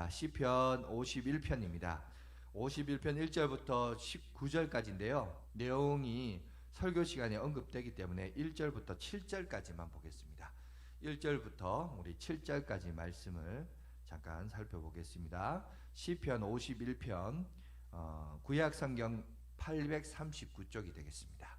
시편 51편입니다. 51편 1절부터 19절까지인데요. 내용이 설교 시간에 언급되기 때문에 1절부터 7절까지만 보겠습니다. 1절부터 우리 7절까지 말씀을 잠깐 살펴보겠습니다. 시편 51편 구약 성경 839쪽이 되겠습니다.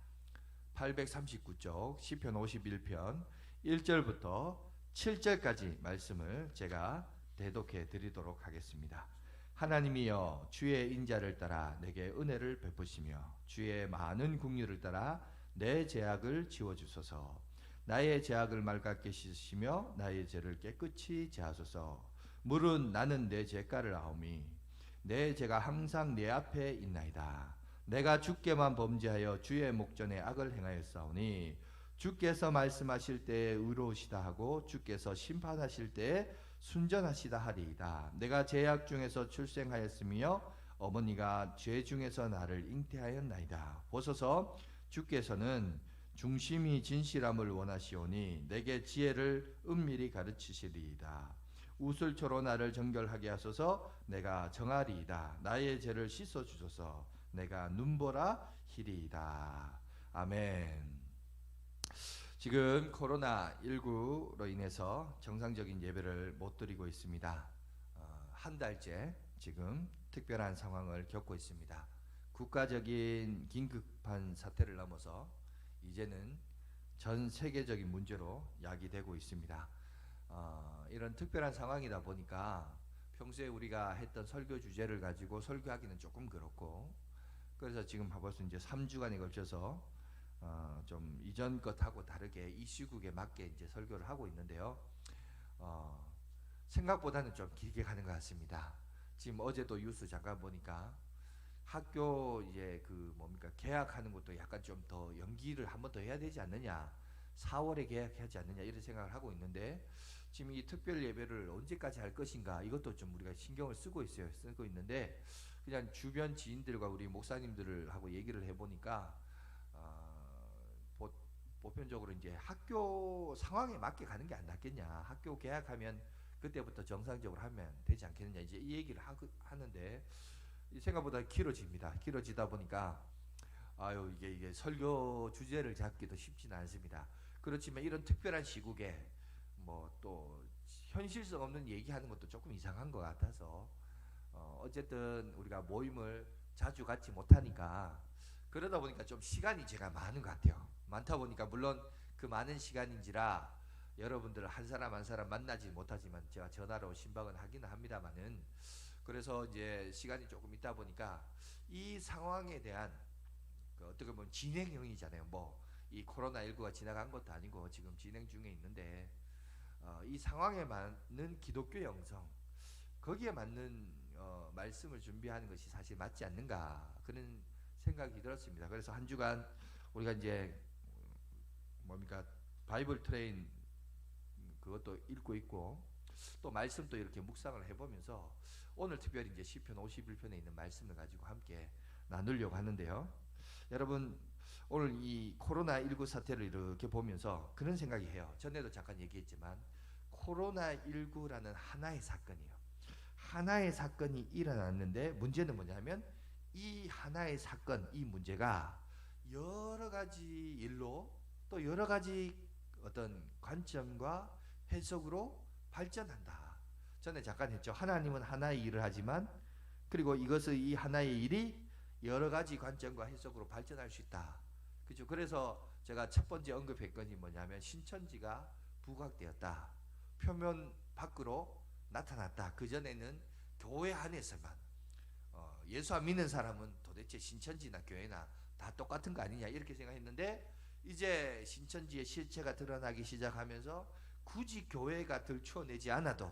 839쪽 시편 51편 1절부터 7절까지 말씀을 제가 대독해 드리도록 하겠습니다. 하나님이여, 주의 인자를 따라 내게 은혜를 베푸시며 주의 많은 긍휼을 따라 내 죄악을 지워주소서. 나의 죄악을 맑게 씻으시며 나의 죄를 깨끗이 제하소서. 물은 나는 내 죄가를 아오미 내 죄가 항상 내 앞에 있나이다. 내가 주께만 범죄하여 주의 목전에 악을 행하였사오니 주께서 말씀하실 때에 의로우시다 하고 주께서 심판하실 때에 순전하시다 하리이다. 내가 죄악 중에서 출생하였으며 어머니가 죄 중에서 나를 잉태하였나이다. 보소서, 주께서는 중심이 진실함을 원하시오니 내게 지혜를 은밀히 가르치시리이다. 우슬초로 나를 정결하게 하소서. 내가 정하리이다. 나의 죄를 씻어 주소서. 내가 눈보라 히리이다. 아멘. 지금 코로나19로 인해서 정상적인 예배를 못 드리고 있습니다. 한 달째 지금 특별한 상황을 겪고 있습니다. 국가적인 긴급한 사태를 넘어서 이제는 전 세계적인 문제로 야기되고 있습니다. 이런 특별한 상황이다 보니까 평소에 우리가 했던 설교 주제를 가지고 설교하기는 조금 그렇고, 그래서 지금 벌써 이제 3주간에 걸쳐서 좀 이전 것하고 다르게 이 시국에 맞게 이제 설교를 하고 있는데요. 생각보다는 좀 길게 가는 것 같습니다. 지금 어제도 뉴스 잠깐 보니까 학교 이제 개학하는 것도 약간 좀 더 연기를 한 번 더 해야 되지 않느냐, 4월에 개학하지 않느냐 이런 생각을 하고 있는데, 지금 이 특별 예배를 언제까지 할 것인가 이것도 좀 우리가 신경을 쓰고 있는데, 그냥 주변 지인들과 우리 목사님들을 하고 얘기를 해보니까 보편적으로 이제 학교 상황에 맞게 가는 게 안 낫겠냐, 학교 개학하면 그때부터 정상적으로 하면 되지 않겠느냐, 이제 이 얘기를 하는데 생각보다 길어지다 보니까 이게 설교 주제를 잡기도 쉽지는 않습니다. 그렇지만 이런 특별한 시국에 뭐 또 현실성 없는 얘기하는 것도 조금 이상한 것 같아서 어쨌든 우리가 모임을 자주 갖지 못하니까, 그러다 보니까 좀 시간이 제가 많은 것 같아요. 많다 보니까 물론 그 많은 시간인지라 여러분들 한 사람 한 사람 만나지 못하지만 제가 전화로 신방은 하기는 합니다만은, 그래서 이제 시간이 조금 있다 보니까 이 상황에 대한 어떻게 보면 진행형이잖아요. 뭐 이 코로나19가 지나간 것도 아니고 지금 진행 중에 있는데, 이 상황에 맞는 기독교 영성, 거기에 맞는 말씀을 준비하는 것이 사실 맞지 않는가, 그런 생각이 들었습니다. 그래서 한 주간 우리가 이제 바이블 트레인 그것도 읽고 있고, 또 말씀도 이렇게 묵상을 해보면서 오늘 특별히 이제 시편 51편에 있는 말씀을 가지고 함께 나누려고 하는데요. 여러분, 오늘 이 코로나19 사태를 이렇게 보면서 그런 생각이 해요. 전에도 잠깐 얘기했지만 코로나19라는 하나의 사건이에요. 하나의 사건이 일어났는데 문제는 뭐냐면 이 하나의 사건, 이 문제가 여러 가지 일로 또 여러 가지 어떤 관점과 해석으로 발전한다. 전에 잠깐 했죠. 하나님은 하나의 일을 하지만 그리고 이 하나의 일이 여러 가지 관점과 해석으로 발전할 수 있다. 그죠? 그래서 제가 첫 번째 언급했건이 뭐냐면 신천지가 부각되었다. 표면 밖으로 나타났다. 그전에는 교회 안에서만 예수 안 믿는 사람은 도대체 신천지나 교회나 다 똑같은 거 아니냐 이렇게 생각했는데, 이제 신천지의 실체가 드러나기 시작하면서 굳이 교회가 들추어내지 않아도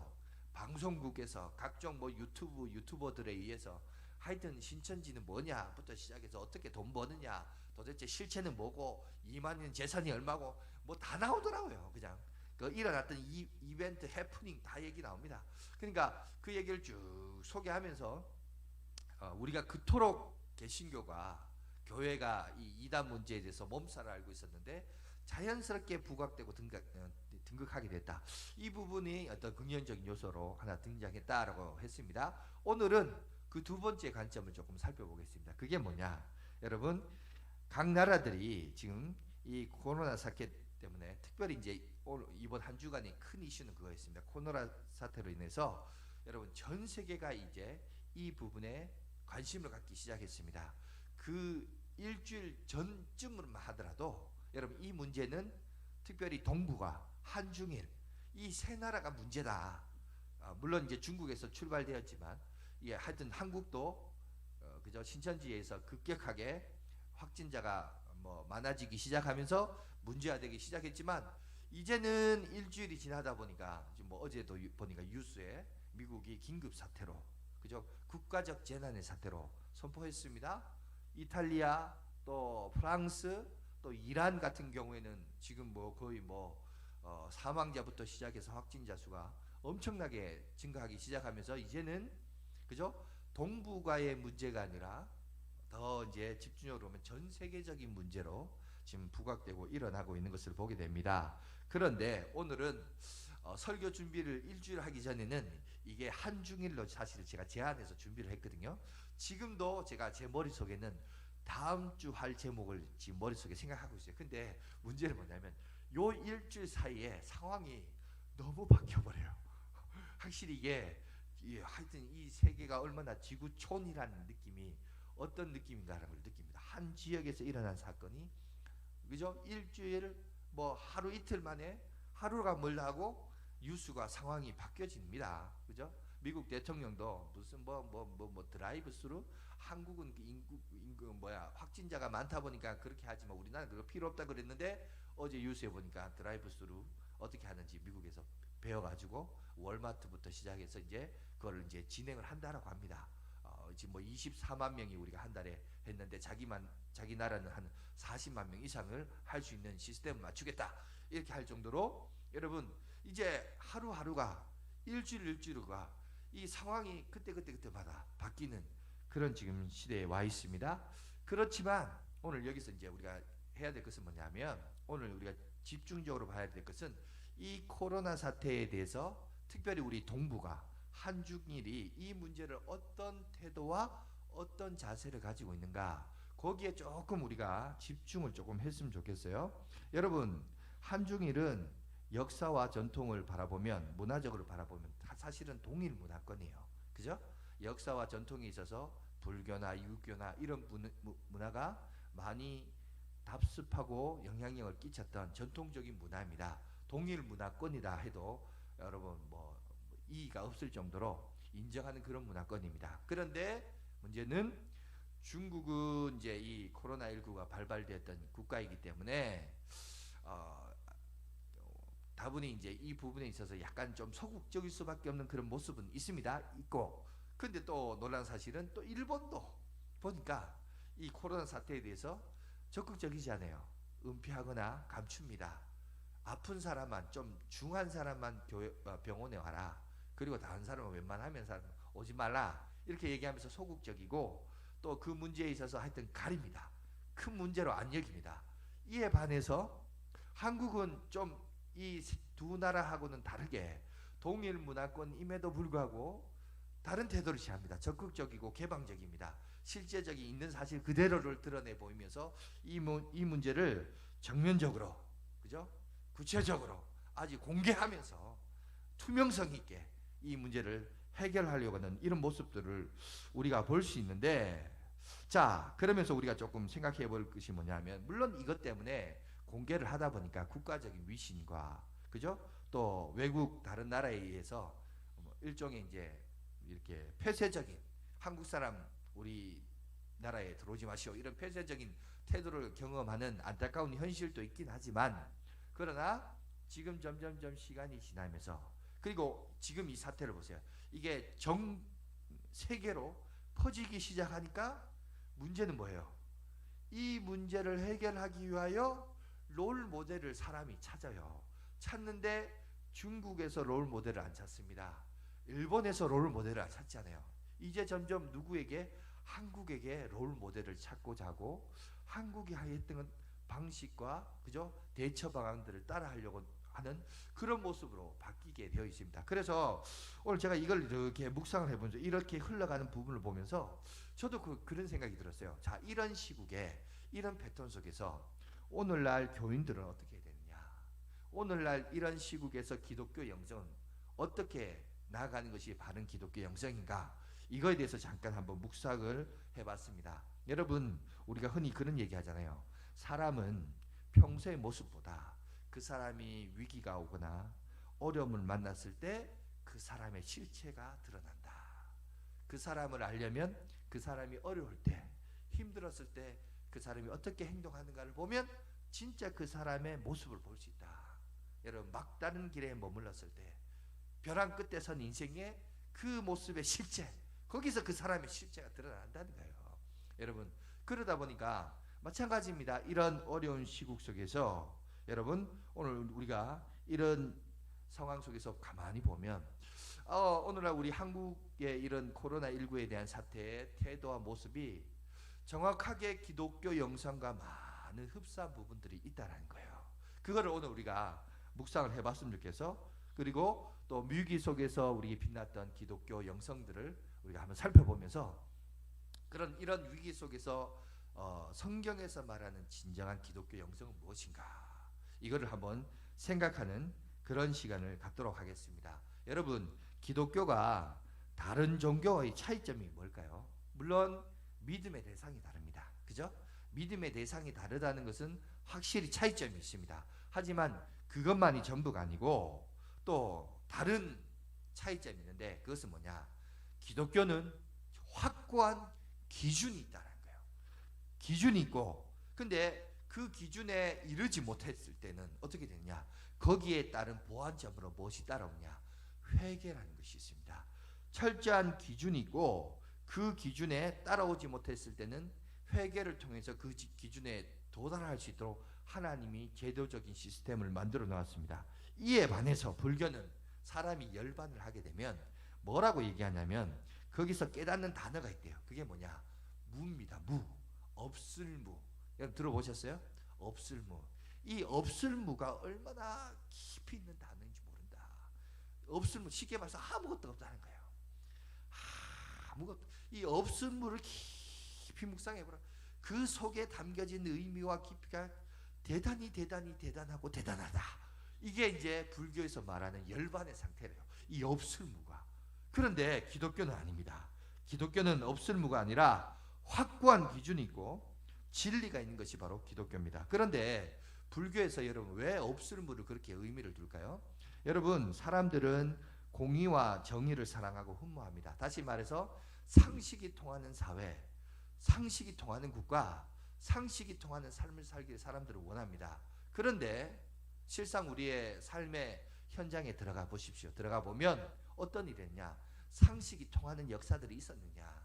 방송국에서 각종 유튜버들에 의해서 하여튼 신천지는 뭐냐부터 시작해서 어떻게 돈 버느냐, 도대체 실체는 뭐고, 이만희 재산이 얼마고 뭐 다 나오더라고요. 그냥 일어났던 이벤트 해프닝 다 얘기 나옵니다. 그러니까 그 얘기를 쭉 소개하면서 우리가 그토록 개신교가 교회가 이 이단 문제에 대해서 몸살을 앓고 있었는데 자연스럽게 부각되고 등극하게 됐다. 이 부분이 어떤 긍정적인 요소로 하나 등장했다라고 했습니다. 오늘은 그 두 번째 관점을 조금 살펴보겠습니다. 그게 뭐냐? 여러분, 각 나라들이 지금 이 코로나 사태 때문에 특별히 이제 이번 한 주간의 큰 이슈는 그거였습니다. 코로나 사태로 인해서 여러분 전 세계가 이제 이 부분에 관심을 갖기 시작했습니다. 그 일주일 전쯤으로만 하더라도 여러분 이 문제는 특별히 동북아, 한중일 이 세 나라가 문제다. 물론 이제 중국에서 출발되었지만 하여튼 한국도 그저 신천지에서 급격하게 확진자가 많아지기 시작하면서 문제화되기 시작했지만 이제는 일주일이 지나다 보니까 지금 어제도 보니까 뉴스에 미국이 긴급 사태로 그죠 국가적 재난의 사태로 선포했습니다. 이탈리아 또 프랑스 또 이란 같은 경우에는 지금 거의 사망자부터 시작해서 확진자 수가 엄청나게 증가하기 시작하면서 이제는 그죠 동북아의 문제가 아니라 더 이제 집중적으로 보면 전 세계적인 문제로 지금 부각되고 일어나고 있는 것을 보게 됩니다. 그런데 오늘은 설교 준비를 일주일 하기 전에는 이게 한중일로 사실 제가 제안해서 준비를 했거든요. 지금도 제가 제 머릿속에는 다음 주 할 제목을 지금 머릿속에 생각하고 있어요. 근데 문제는 뭐냐면 요 일주일 사이에 상황이 너무 바뀌어버려요. 확실히 이게 하여튼 이 세계가 얼마나 지구촌이라는 느낌이 어떤 느낌인가라는 걸 느낍니다. 한 지역에서 일어난 사건이 그죠? 일주일 하루 이틀 만에 하루가 멀다 하고 뉴스가 상황이 바뀌어집니다. 그죠? 미국 대통령도 무슨 드라이브스루 한국은 확진자가 많다 보니까 그렇게 하지만 우리나라는 그거 필요 없다 그랬는데 어제 뉴스에 보니까 드라이브스루 어떻게 하는지 미국에서 배워가지고 월마트부터 시작해서 이제 그걸 이제 진행을 한다라고 합니다. 지금 24만 명이 우리가 한 달에 했는데 자기 나라는 한 40만 명 이상을 할 수 있는 시스템을 맞추겠다 이렇게 할 정도로 여러분 이제 하루하루가 일주일가 이 상황이 그때마다 바뀌는 그런 지금 시대에 와 있습니다. 그렇지만 오늘 여기서 이제 우리가 해야 될 것은 뭐냐면 오늘 우리가 집중적으로 봐야 될 것은 이 코로나 사태에 대해서 특별히 우리 동북아 한중일이 이 문제를 어떤 태도와 어떤 자세를 가지고 있는가 거기에 조금 우리가 집중을 조금 했으면 좋겠어요. 여러분 한중일은 역사와 전통을 바라보면 문화적으로 바라보면 사실은 동일 문화권이에요. 그죠? 역사와 전통에 있어서 불교나 유교나 이런 문화가 많이 답습하고 영향력을 끼쳤던 전통적인 문화입니다. 동일 문화권이다 해도 여러분 이의가 없을 정도로 인정하는 그런 문화권입니다. 그런데 문제는 중국은 이제 이 코로나19가 발발되었던 국가이기 때문에 다분히 이제 이 부분에 있어서 약간 좀 소극적일 수밖에 없는 그런 모습은 있고 근데 또 놀라운 사실은 또 일본도 보니까 이 코로나 사태에 대해서 적극적이지 않아요. 은폐하거나 감춥니다. 아픈 사람만 좀 중한 사람만 병원에 와라. 그리고 다른 사람은 웬만하면 오지 말라. 이렇게 얘기하면서 소극적이고 또 그 문제에 있어서 하여튼 가립니다. 큰 문제로 안 여깁니다. 이에 반해서 한국은 좀 이 두 나라하고는 다르게 동일 문화권임에도 불구하고 다른 태도를 취합니다. 적극적이고 개방적입니다. 실제적인 있는 사실 그대로를 드러내 보이면서 이 문제를 정면적으로 그죠? 구체적으로 아주 공개하면서 투명성 있게 이 문제를 해결하려고 하는 이런 모습들을 우리가 볼 수 있는데 자 그러면서 우리가 조금 생각해 볼 것이 뭐냐면 물론 이것 때문에 공개를 하다 보니까 국가적인 위신과 그죠? 또 외국 다른 나라에 의해서 일종의 이제 이렇게 폐쇄적인 한국 사람 우리 나라에 들어오지 마시오 이런 폐쇄적인 태도를 경험하는 안타까운 현실도 있긴 하지만 그러나 지금 점점점 시간이 지나면서 그리고 지금 이 사태를 보세요. 이게 전 세계로 퍼지기 시작하니까 문제는 뭐예요? 이 문제를 해결하기 위하여 롤 모델을 사람이 찾아요. 찾는데 중국에서 롤 모델을 안 찾습니다. 일본에서 롤 모델을 안 찾잖아요. 이제 점점 누구에게? 한국에게 롤 모델을 찾고자 하고 한국이 했던 방식과 그죠? 대처 방안들을 따라하려고 하는 그런 모습으로 바뀌게 되어 있습니다. 그래서 오늘 제가 이걸 이렇게 묵상을 해보면서 이렇게 흘러가는 부분을 보면서 저도 그런 생각이 들었어요. 자, 이런 시국에 이런 패턴 속에서 오늘날 교인들은 어떻게 해야 되느냐, 오늘날 이런 시국에서 기독교 영성은 어떻게 나아가는 것이 바른 기독교 영성인가, 이거에 대해서 잠깐 한번 묵상을 해봤습니다. 여러분, 우리가 흔히 그런 얘기 하잖아요. 사람은 평소의 모습보다 그 사람이 위기가 오거나 어려움을 만났을 때 그 사람의 실체가 드러난다. 그 사람을 알려면 그 사람이 어려울 때, 힘들었을 때 그 사람이 어떻게 행동하는가를 보면 진짜 그 사람의 모습을 볼 수 있다. 여러분, 막다른 길에 머물렀을 때, 벼랑 끝에 선 인생의 그 모습의 실체, 거기서 그 사람의 실체가 드러난다는 거예요. 여러분, 그러다 보니까 마찬가지입니다. 이런 어려운 시국 속에서 여러분, 오늘 우리가 이런 상황 속에서 가만히 보면 오늘날 우리 한국의 이런 코로나19에 대한 사태의 태도와 모습이 정확하게 기독교 영성과 많은 흡사한 부분들이 있다는 거예요. 그거를 오늘 우리가 묵상을 해봤으면 좋겠어. 그리고 또 위기 속에서 우리 빛났던 기독교 영성들을 우리가 한번 살펴보면서 이런 위기 속에서 성경에서 말하는 진정한 기독교 영성은 무엇인가, 이거를 한번 생각하는 그런 시간을 갖도록 하겠습니다. 여러분, 기독교가 다른 종교의 차이점이 뭘까요? 물론 믿음의 대상이 다릅니다. 그죠? 믿음의 대상이 다르다는 것은 확실히 차이점이 있습니다. 하지만 그것만이 전부가 아니고 또 다른 차이점이 있는데, 그것은 뭐냐? 기독교는 확고한 기준이 있다는 거예요. 기준이 있고, 근데 그 기준에 이르지 못했을 때는 어떻게 되느냐? 거기에 따른 보완점으로 무엇이 따라오냐? 회개라는 것이 있습니다. 철저한 기준이 있고 그 기준에 따라오지 못했을 때는 회개를 통해서 그 기준에 도달할 수 있도록 하나님이 제도적인 시스템을 만들어 놓았습니다. 이에 반해서 불교는 사람이 열반을 하게 되면 뭐라고 얘기하냐면, 거기서 깨닫는 단어가 있대요. 그게 뭐냐? 무입니다. 무. 없을무. 여러분 들어보셨어요? 없을무. 이 없을무가 얼마나 깊이 있는 단어인지 모른다. 없을무, 쉽게 말해서 아무것도 없다는 거예요. 아무것도. 이 없을무를 깊이 묵상해보라. 그 속에 담겨진 의미와 깊이가 대단하고 대단하다. 이게 이제 불교에서 말하는 열반의 상태래요. 이 없을무가. 그런데 기독교는 아닙니다. 기독교는 없을무가 아니라 확고한 기준이 있고 진리가 있는 것이 바로 기독교입니다. 그런데 불교에서 여러분 왜 없을무를 그렇게 의미를 둘까요? 여러분, 사람들은 공의와 정의를 사랑하고 흠모합니다. 다시 말해서 상식이 통하는 사회, 상식이 통하는 국가, 상식이 통하는 삶을 살기를 사람들은 원합니다. 그런데 실상 우리의 삶의 현장에 들어가 보십시오. 들어가 보면 어떤 일이 있냐? 상식이 통하는 역사들이 있었느냐?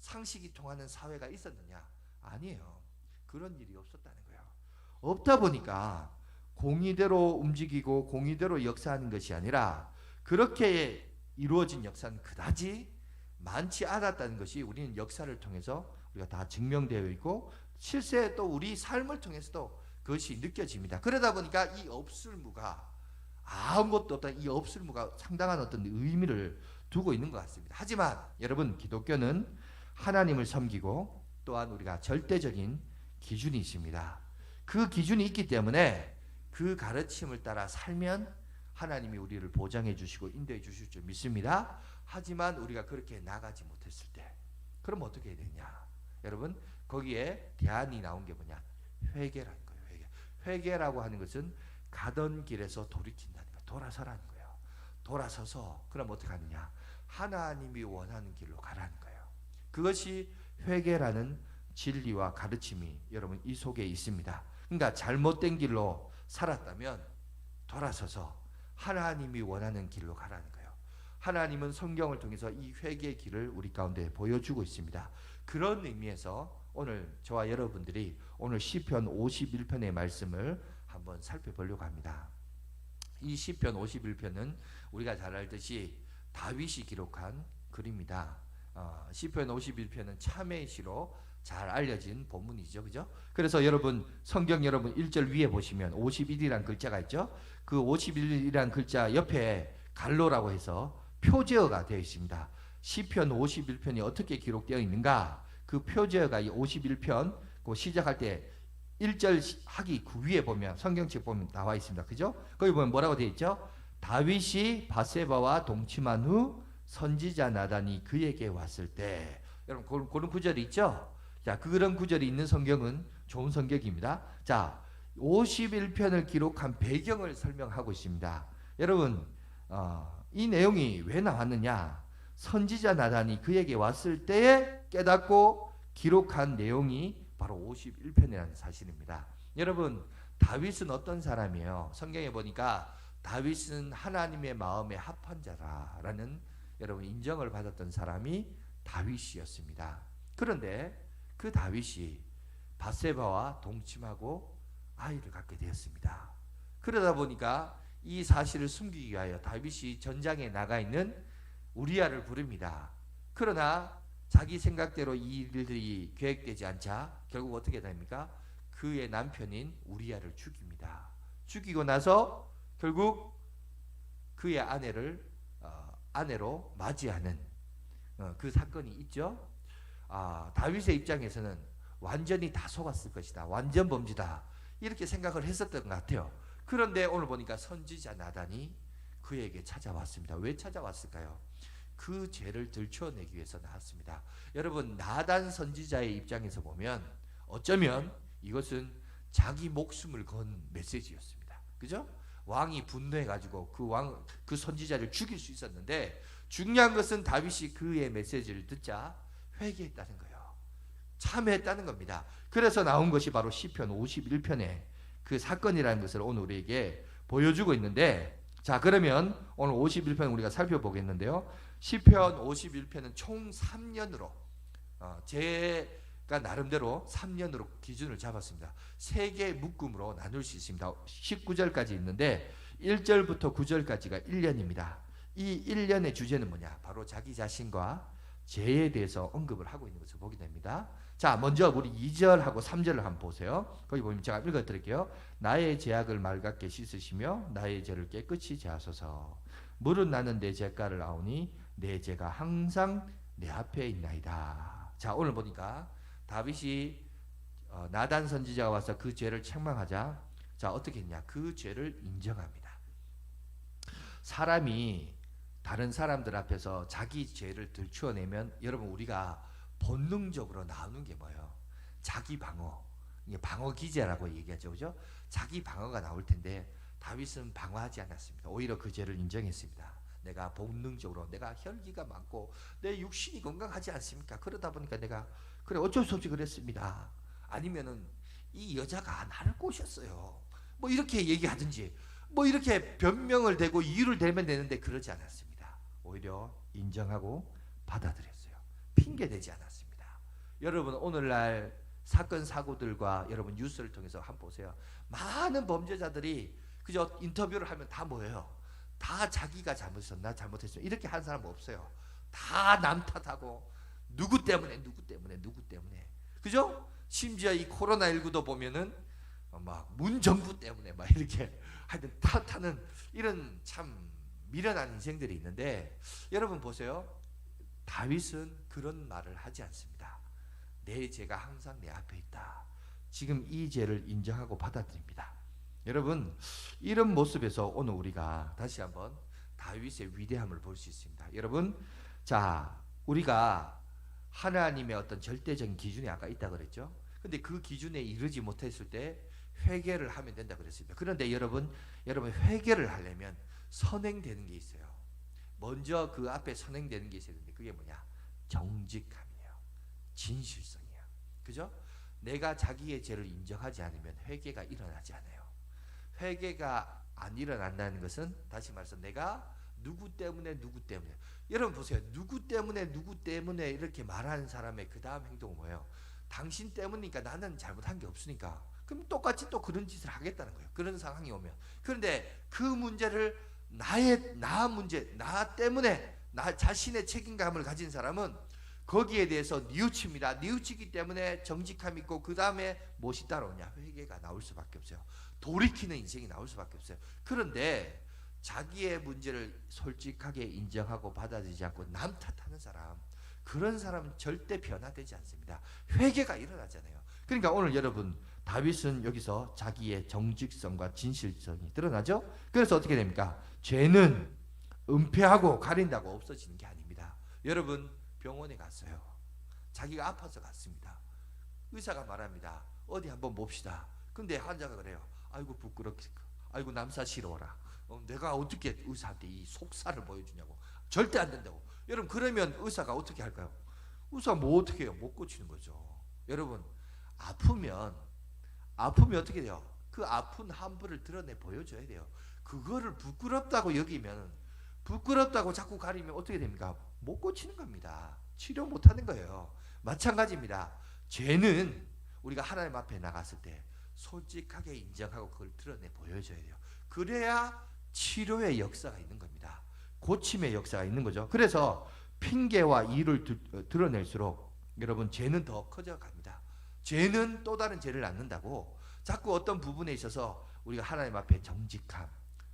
상식이 통하는 사회가 있었느냐? 아니에요. 그런 일이 없었다는 거예요. 없다 보니까 공의대로 움직이고 공의대로 역사하는 것이 아니라 그렇게 이루어진 역사는 그다지 많지 않았다는 것이 우리는 역사를 통해서 우리가 다 증명되어 있고 실제 또 우리 삶을 통해서도 그것이 느껴집니다. 그러다 보니까 이 없을무가 아무것도 없다, 이 없을무가 상당한 어떤 의미를 두고 있는 것 같습니다. 하지만 여러분, 기독교는 하나님을 섬기고 또한 우리가 절대적인 기준이 있습니다. 그 기준이 있기 때문에 그 가르침을 따라 살면 하나님이 우리를 보장해 주시고 인도해 주실 줄 믿습니다. 하지만 우리가 그렇게 나가지 못했을 때 그럼 어떻게 해야 되냐? 여러분, 거기에 대안이 나온 게 뭐냐? 회개라는 거예요. 회개라고 하는 것은 가던 길에서 돌이킨다는 거예요. 돌아서라는 거예요. 돌아서서 그럼 어떻게 하느냐? 하나님이 원하는 길로 가라는 거예요. 그것이 회개라는 진리와 가르침이 여러분 이 속에 있습니다. 그러니까 잘못된 길로 살았다면 돌아서서 하나님이 원하는 길로 가라는 거예요. 하나님은 성경을 통해서 이 회개의 길을 우리 가운데 보여주고 있습니다. 그런 의미에서 오늘 저와 여러분들이 오늘 시편 51편의 말씀을 한번 살펴보려고 합니다. 이 시편 51편은 우리가 잘 알듯이 다윗이 기록한 글입니다. 시편 51편은 참회의 시로 잘 알려진 본문이죠. 그죠? 그래서 여러분 성경 여러분 1절 위에 보시면 51이라는 글자가 있죠. 그 51이라는 글자 옆에 갈로라고 해서 표제어가 되어 있습니다. 시편 51편이 어떻게 기록되어 있는가? 그 표제어가 이 51편 그 시작할 때 1절 하기 그 위에 보면 성경책 보면 나와 있습니다. 그죠? 거기 보면 뭐라고 되어 있죠? 다윗이 바세바와 동침한 후 선지자 나단이 그에게 왔을 때, 여러분 그런 구절이 있죠? 자, 그런 구절이 있는 성경은 좋은 성경입니다. 자, 51편을 기록한 배경을 설명하고 있습니다. 여러분 이 내용이 왜 나왔느냐? 선지자 나단이 그에게 왔을 때에 깨닫고 기록한 내용이 바로 51편이라는 사실입니다. 여러분 다윗은 어떤 사람이에요? 성경에 보니까 다윗은 하나님의 마음에 합한 자라라는 여러분 인정을 받았던 사람이 다윗이었습니다. 그런데 그 다윗이 바세바와 동침하고 아이를 갖게 되었습니다. 그러다 보니까 이 사실을 숨기기 위하여 다윗이 전장에 나가 있는 우리아를 부릅니다. 그러나 자기 생각대로 이 일들이 계획되지 않자 결국 어떻게 됩니까? 그의 남편인 우리아를 죽입니다. 죽이고 나서 결국 그의 아내를 아내로 맞이하는 그 사건이 있죠. 다윗의 입장에서는 완전히 다 속았을 것이다. 완전 범죄다. 이렇게 생각을 했었던 것 같아요. 그런데 오늘 보니까 선지자 나단이 그에게 찾아왔습니다. 왜 찾아왔을까요? 그 죄를 들춰내기 위해서 나왔습니다. 여러분 나단 선지자의 입장에서 보면 어쩌면 이것은 자기 목숨을 건 메시지였습니다. 그죠? 왕이 분노해가지고 그 선지자를 죽일 수 있었는데 중요한 것은 다윗이 그의 메시지를 듣자 회개했다는 거예요. 참회했다는 겁니다. 그래서 나온 것이 바로 시편 51편의 그 사건이라는 것을 오늘 우리에게 보여주고 있는데, 자 그러면 오늘 51편 우리가 살펴보겠는데요. 시편 51편은 총 3년으로 제가 나름대로 3년으로 기준을 잡았습니다. 3개의 묶음으로 나눌 수 있습니다. 19절까지 있는데 1절부터 9절까지가 1년입니다. 이 1년의 주제는 뭐냐? 바로 자기 자신과 죄에 대해서 언급을 하고 있는 것을 보게 됩니다. 자, 먼저 우리 2절하고 3절을 한번 보세요. 거기 보면 제가 읽어드릴게요. 나의 죄악을 맑게 씻으시며 나의 죄를 깨끗이 제하소서. 물은 나는 내 죄가를 아오니 내 죄가 항상 내 앞에 있나이다. 자, 오늘 보니까 다윗이 나단 선지자가 와서 그 죄를 책망하자, 자 어떻게 했냐? 그 죄를 인정합니다. 사람이 다른 사람들 앞에서 자기 죄를 들추어내면 여러분 우리가 본능적으로 나오는 게 뭐예요? 자기 방어, 이게 방어 기제라고 얘기하죠, 그죠? 자기 방어가 나올 텐데 다윗은 방어하지 않았습니다. 오히려 그 죄를 인정했습니다. 내가 본능적으로 내가 혈기가 많고 내 육신이 건강하지 않습니까? 그러다 보니까 내가 그래 어쩔 수 없이 그랬습니다. 아니면은 이 여자가 나를 꼬셨어요. 뭐 이렇게 얘기하든지 뭐 이렇게 변명을 대고 이유를 대면 되는데 그러지 않았습니다. 오히려 인정하고 받아들였어요. 핑계대지 않았습니다. 여러분 오늘날 사건 사고들과 여러분 뉴스를 통해서 한번 보세요. 많은 범죄자들이 그저 인터뷰를 하면 다 뭐예요? 다 자기가 잘못했어, 나 잘못했어 이렇게 한 사람 없어요. 다 남 탓하고 누구 때문에 그죠? 심지어 이 코로나19도 보면은 막 문정부 때문에 막 이렇게 하여튼 탓하는 이런 참 미련한 인생들이 있는데 여러분 보세요. 다윗은 그런 말을 하지 않습니다. 내 죄가 항상 내 앞에 있다. 지금 이 죄를 인정하고 받아들입니다. 여러분 이런 모습에서 오늘 우리가 다시 한번 다윗의 위대함을 볼 수 있습니다. 여러분 자 우리가 하나님의 어떤 절대적인 기준이 아까 있다 그랬죠. 근데 그 기준에 이르지 못했을 때 회개를 하면 된다 그랬습니다. 그런데 여러분 회개를 하려면 선행되는 게 있어요. 먼저 그 앞에 선행되는 게 있어야 되는데 그게 뭐냐? 정직함이에요. 진실성이에요. 그죠? 내가 자기의 죄를 인정하지 않으면 회개가 일어나지 않아요. 회개가 안 일어난다는 것은 다시 말해서 내가 누구 때문에 여러분 보세요. 누구 때문에 이렇게 말하는 사람의 그 다음 행동은 뭐예요? 당신 때문이니까 나는 잘못한 게 없으니까 그럼 똑같이 또 그런 짓을 하겠다는 거예요. 그런 상황이 오면. 그런데 그 문제를 나 때문에 나 자신의 책임감을 가진 사람은 거기에 대해서 뉘우칩니다. 뉘우치기 때문에 정직함이 있고 그 다음에 무엇이 따라오냐? 회개가 나올 수밖에 없어요. 돌이키는 인생이 나올 수밖에 없어요. 그런데 자기의 문제를 솔직하게 인정하고 받아들이지 않고 남 탓하는 사람, 그런 사람은 절대 변화되지 않습니다. 회개가 일어나잖아요. 그러니까 오늘 여러분, 다윗은 여기서 자기의 정직성과 진실성이 드러나죠. 그래서 어떻게 됩니까? 죄는 은폐하고 가린다고 없어지는 게 아닙니다. 여러분, 병원에 갔어요. 자기가 아파서 갔습니다. 의사가 말합니다. 어디 한번 봅시다. 근데 환자가 그래요. 아이고 부끄럽게, 아이고 남사시러워라. 내가 어떻게 의사한테 이 속살을 보여주냐고. 절대 안 된다고. 여러분, 그러면 의사가 어떻게 할까요? 의사가 뭐 어떻게 해요? 못 고치는 거죠. 여러분, 아프면 어떻게 돼요? 그 아픈 함부를 드러내 보여줘야 돼요. 그거를 부끄럽다고 여기면, 부끄럽다고 자꾸 가리면 어떻게 됩니까? 못 고치는 겁니다. 치료 못하는 거예요. 마찬가지입니다. 죄는 우리가 하나님 앞에 나갔을 때 솔직하게 인정하고 그걸 드러내 보여줘야 돼요. 그래야 치료의 역사가 있는 겁니다. 고침의 역사가 있는 거죠. 그래서 핑계와 이유를 드러낼수록 여러분, 죄는 더 커져갑니다. 죄는 또 다른 죄를 낳는다고. 자꾸 어떤 부분에 있어서 우리가 하나님 앞에 정직함,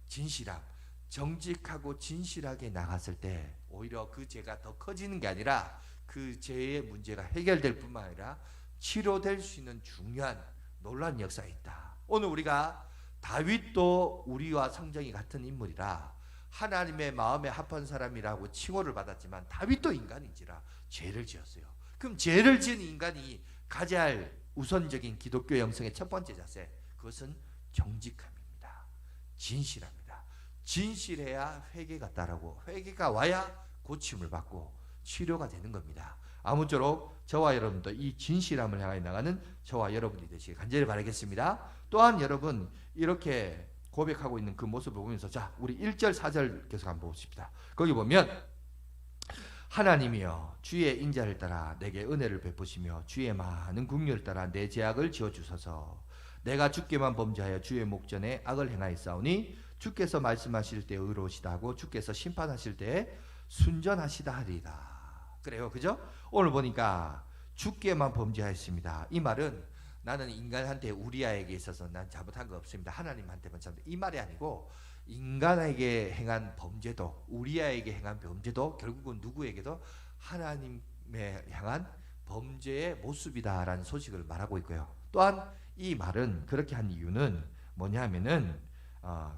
진실함, 정직하고 진실하게 나갔을 때 오히려 그 죄가 더 커지는 게 아니라 그 죄의 문제가 해결될 뿐만 아니라 치료될 수 있는 중요한 놀라운 역사가 있다. 오늘 우리가 다윗도 우리와 성정이 같은 인물이라 하나님의 마음에 합한 사람이라고 칭호를 받았지만 다윗도 인간인지라 죄를 지었어요. 그럼 죄를 지은 인간이 가져야 할 우선적인 기독교 영성의 첫 번째 자세, 그것은 정직함입니다. 진실합니다. 진실해야 회개가 따르고 회개가 와야 고침을 받고 치료가 되는 겁니다. 아무쪼록 저와 여러분도 이 진실함을 향해 나가는 저와 여러분이 되시길 간절히 바라겠습니다. 또한 여러분, 이렇게 고백하고 있는 그 모습을 보면서 자, 우리 1절 4절 계속 한번 보십시다. 거기 보면 하나님이여 주의 인자를 따라 내게 은혜를 베푸시며 주의 많은 긍휼을 따라 내 죄악을 지어주소서. 내가 주께만 범죄하여 주의 목전에 악을 행하였사오니 주께서 말씀하실 때 의로우시다 하고 주께서 심판하실 때 순전하시다 하리이다. 그래요, 그죠? 오늘 보니까 주께만 범죄하였습니다. 이 말은 나는 인간한테, 우리아에게 있어서 난 잘못한 거 없습니다. 하나님한테만 잘못. 이 말이 아니고 인간에게 행한 범죄도, 우리아에게 행한 범죄도 결국은 누구에게도 하나님에 향한 범죄의 모습이다라는 소식을 말하고 있고요. 또한 이 말은 그렇게 한 이유는 뭐냐면은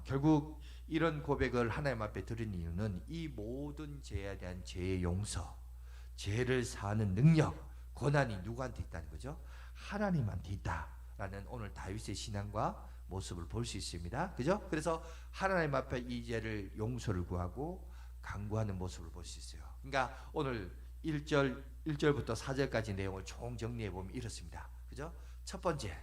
결국 이런 고백을 하나님 앞에 드린 이유는 이 모든 죄에 대한 죄의 용서, 죄를 사하는 능력, 권한이 누구한테 있다는 거죠? 하나님한테 있다라는 오늘 다윗의 신앙과 모습을 볼 수 있습니다. 그죠? 그래서 하나님 앞에 이 죄를 용서를 구하고 간구하는 모습을 볼 수 있어요. 그러니까 오늘 1절부터 4절까지 내용을 총 정리해 보면 이렇습니다. 그죠? 첫 번째,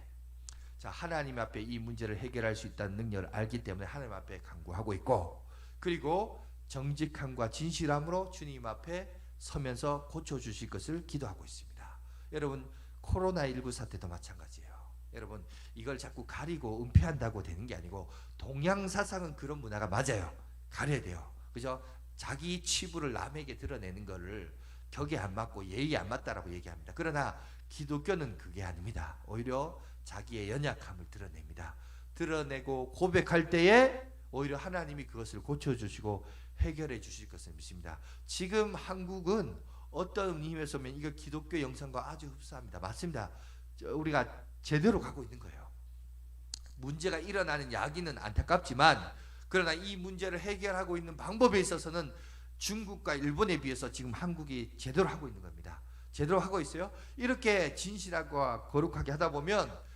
자, 하나님 앞에 이 문제를 해결할 수 있다는 능력을 알기 때문에 하나님 앞에 간구하고 있고, 그리고 정직함과 진실함으로 주님 앞에 서면서 고쳐주실 것을 기도하고 있습니다. 여러분, 코로나19 사태도 마찬가지예요. 여러분, 이걸 자꾸 가리고 은폐한다고 되는 게 아니고, 동양 사상은 그런 문화가 맞아요. 가려야 돼요. 그죠? 자기 치부를 남에게 드러내는 거를 격에 안 맞고 예의에 안 맞다라고 얘기합니다. 그러나 기독교는 그게 아닙니다. 오히려 자기의 연약함을 드러냅니다. 드러내고 고백할 때에 오히려 하나님이 그것을 고쳐주시고 해결해 주실 것을 믿습니다. 지금 한국은 어떤 의미에서 보면 이거 기독교 영상과 아주 흡사합니다. 맞습니다. 우리가 제대로 가고 있는 거예요. 문제가 일어나는 야기는 안타깝지만, 그러나 이 문제를 해결하고 있는 방법에 있어서는 중국과 일본에 비해서 지금 한국이 제대로 하고 있는 겁니다. 제대로 하고 있어요. 이렇게 진실하고 거룩하게 하다 보면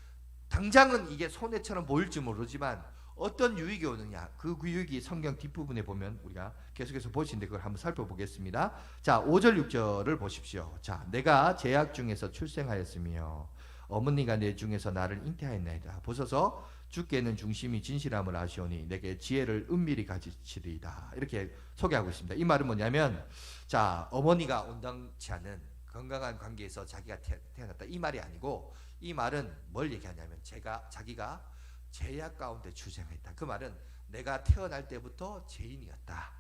당장은 이게 손해처럼 보일지 모르지만 어떤 유익이 오느냐, 그 유익이 성경 뒷부분에 보면 우리가 계속해서 보시는데 그걸 한번 살펴보겠습니다. 자, 5절 6절을 보십시오. 자, 내가 제약 중에서 출생하였으며 어머니가 내 중에서 나를 잉태하였나이다. 보소서 주께는 중심이 진실함을 아시오니 내게 지혜를 은밀히 가지치리이다. 이렇게 소개하고 있습니다. 이 말은 뭐냐면, 자, 어머니가 온당치 않은 건강한 관계에서 자기가 태어났다, 이 말이 아니고, 이 말은 뭘 얘기하냐면 자기가 죄악 가운데 출생했다. 그 말은 내가 태어날 때부터 죄인이었다.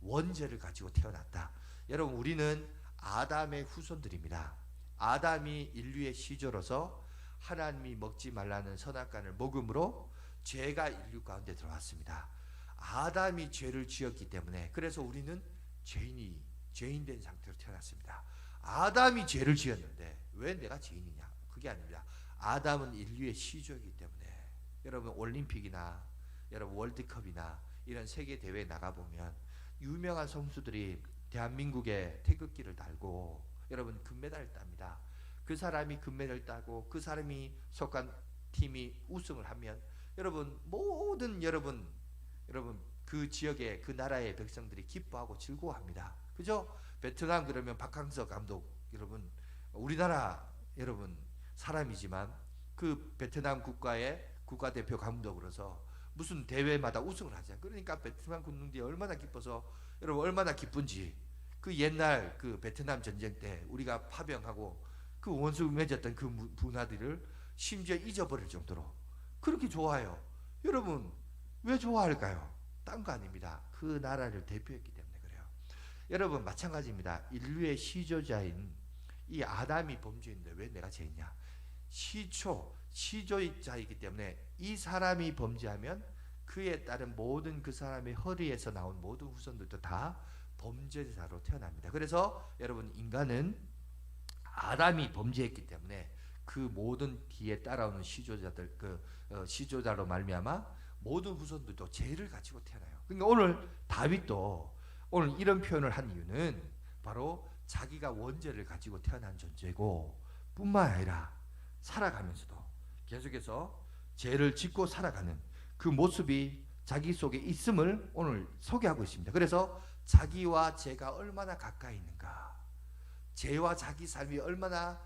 원죄를 가지고 태어났다. 여러분, 우리는 아담의 후손들입니다. 아담이 인류의 시조로서 하나님이 먹지 말라는 선악과를 먹음으로 죄가 인류 가운데 들어왔습니다. 아담이 죄를 지었기 때문에 그래서 우리는 죄인된 상태로 태어났습니다. 아담이 죄를 지었는데 왜 내가 죄인이냐? 그게 아닙니다. 아담은 인류의 시조이기 때문에 여러분 올림픽이나 여러분 월드컵이나 이런 세계 대회에 나가보면 유명한 선수들이 대한민국의 태극기를 달고 여러분 금메달을 땁니다. 그 사람이 금메달을 따고 그 사람이 속한 팀이 우승을 하면 여러분 모든 여러분 그 지역의 그 나라의 백성들이 기뻐하고 즐거워합니다. 그죠? 베트남 그러면 박항서 감독 여러분 우리나라 여러분 사람이지만 그 베트남 국가의 국가대표 감독으로서 무슨 대회마다 우승을 하잖아요. 그러니까 베트남 군중들이 얼마나 기뻐서 여러분 얼마나 기쁜지 그 옛날 그 베트남 전쟁 때 우리가 파병하고 그 원수 맺었던 그 문화들을 심지어 잊어버릴 정도로 그렇게 좋아요. 여러분 왜 좋아할까요? 딴 거 아닙니다. 그 나라를 대표했기 때문에 그래요. 여러분 마찬가지입니다. 인류의 시조자인 이 아담이 범죄인데 왜 내가 죄냐? 시조자이기 때문에 이 사람이 범죄하면 그에 따른 모든 그 사람의 허리에서 나온 모든 후손들도 다 범죄자로 태어납니다. 그래서 여러분 인간은 아담이 범죄했기 때문에 그 모든 뒤에 따라오는 시조자들 시조자로 말미암아 모든 후손들도 죄를 가지고 태어나요. 그러니까 오늘 다윗도 오늘 이런 표현을 한 이유는 바로 자기가 원죄를 가지고 태어난 존재고 뿐만 아니라 살아가면서도 계속해서 죄를 짓고 살아가는 그 모습이 자기 속에 있음을 오늘 소개하고 있습니다. 그래서 자기와 죄가 얼마나 가까이 있는가, 죄와 자기 삶이 얼마나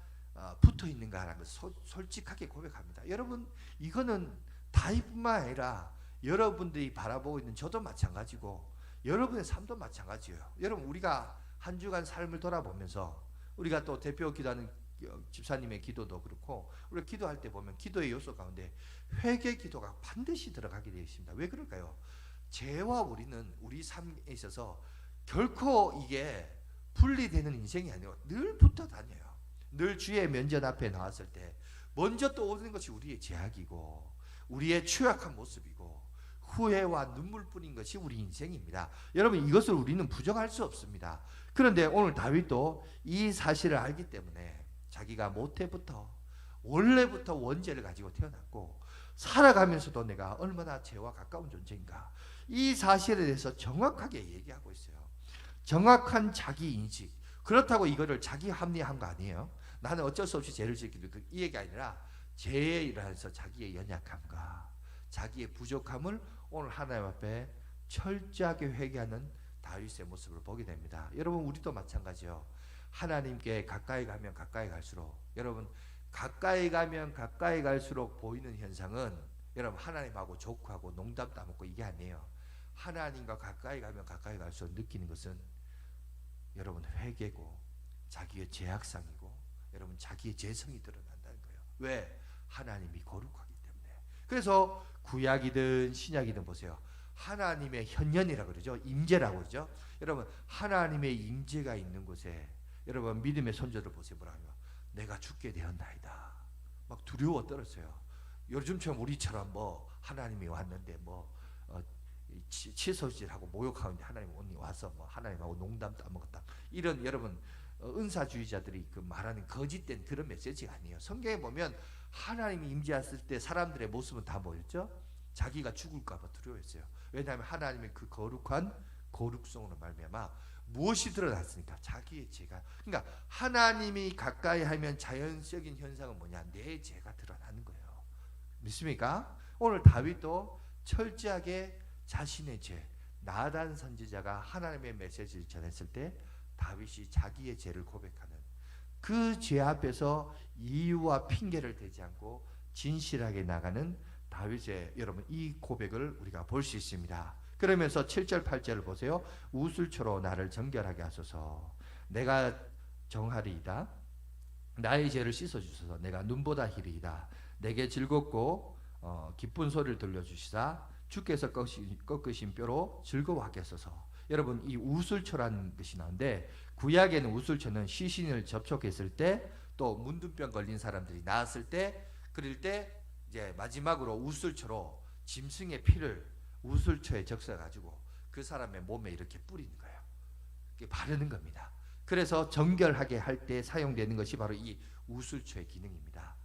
붙어 있는가라는 것을 솔직하게 고백합니다. 여러분 이거는 다윗뿐만 아니라 여러분들이 바라보고 있는 저도 마찬가지고 여러분의 삶도 마찬가지예요. 여러분 우리가 한 주간 삶을 돌아보면서 우리가 또 대표 기도하는 집사님의 기도도 그렇고 우리가 기도할 때 보면 기도의 요소 가운데 회개 기도가 반드시 들어가게 되어 있습니다. 왜 그럴까요? 죄와 우리는 우리 삶에 있어서 결코 이게 분리되는 인생이 아니고 늘 붙어 다녀요. 늘 주의 면전 앞에 나왔을 때 먼저 떠오르는 것이 우리의 죄악이고 우리의 취약한 모습이고 후회와 눈물뿐인 것이 우리 인생입니다. 여러분 이것을 우리는 부정할 수 없습니다. 그런데 오늘 다윗도 이 사실을 알기 때문에 자기가 모태부터 원래부터 원죄를 가지고 태어났고 살아가면서도 내가 얼마나 죄와 가까운 존재인가 이 사실에 대해서 정확하게 얘기하고 있어요. 정확한 자기 인식. 그렇다고 이거를 자기 합리화한 거 아니에요. 나는 어쩔 수 없이 죄를 지키는 이 얘기 아니라 죄에 일어나서 자기의 연약함과 자기의 부족함을 오늘 하나님 앞에 철저하게 회개하는 다윗의 모습을 보게 됩니다. 여러분 우리도 마찬가지요. 하나님께 가까이 가면 가까이 갈수록 여러분 가까이 가면 가까이 갈수록 보이는 현상은 여러분 하나님하고 조크하고 농담 따먹고 이게 아니에요. 하나님과 가까이 가면 가까이 갈수록 느끼는 것은 여러분 회개고 자기의 죄악상이고 여러분 자기의 죄성이 드러난다는 거예요. 왜? 하나님이 거룩하기 때문에. 그래서 구약이든 신약이든 보세요. 하나님의 현현이라고 그러죠. 임재라고 그러죠. 여러분 하나님의 임재가 있는 곳에 여러분 믿음의 손자들 보세요. 뭐라고요? 내가 죽게 되었나이다. 막 두려워 떨었어요. 요즘처럼 우리처럼 뭐 하나님이 왔는데 뭐 치소질하고 모욕하는데 하나님 언니 와서 뭐 하나님하고 농담 따먹었다. 이런 여러분 은사주의자들이 그 말하는 거짓된 그런 메시지가 아니에요. 성경에 보면 하나님이 임재했을 때 사람들의 모습은 다 뭐였죠? 자기가 죽을까 봐 두려워했어요. 왜냐하면 하나님의 그 거룩한 거룩성으로 말미암아 무엇이 드러났습니까? 자기의 죄가. 그러니까 하나님이 가까이 하면 자연적인 현상은 뭐냐? 내 죄가 드러나는 거예요. 믿습니까? 오늘 다윗도 철저하게 자신의 죄, 나단 선지자가 하나님의 메시지를 전했을 때 다윗이 자기의 죄를 고백하는 그 죄 앞에서 이유와 핑계를 대지 않고 진실하게 나가는 다윗의 여러분 이 고백을 우리가 볼 수 있습니다. 그러면서 7절 8절을 보세요. 우슬초로 나를 정결하게 하소서. 내가 정하리이다. 나의 죄를 씻어주소서. 내가 눈보다 희리이다. 내게 즐겁고 기쁜 소리를 들려주시사 주께서 꺾으신 뼈로 즐거워하게 하소서. 여러분 이 우슬초라는 것이 나오는데 구약에는 우슬초는 시신을 접촉했을 때, 또 문둥병 걸린 사람들이 나았을 때, 그럴 때 이제 마지막으로 우슬초로 짐승의 피를 우슬초에 적셔 가지고 그 사람의 몸에 이렇게 뿌리는 거예요. 이렇게 바르는 겁니다. 그래서 정결하게 할 때 사용되는 것이 바로 이 우슬초의 기능입니다.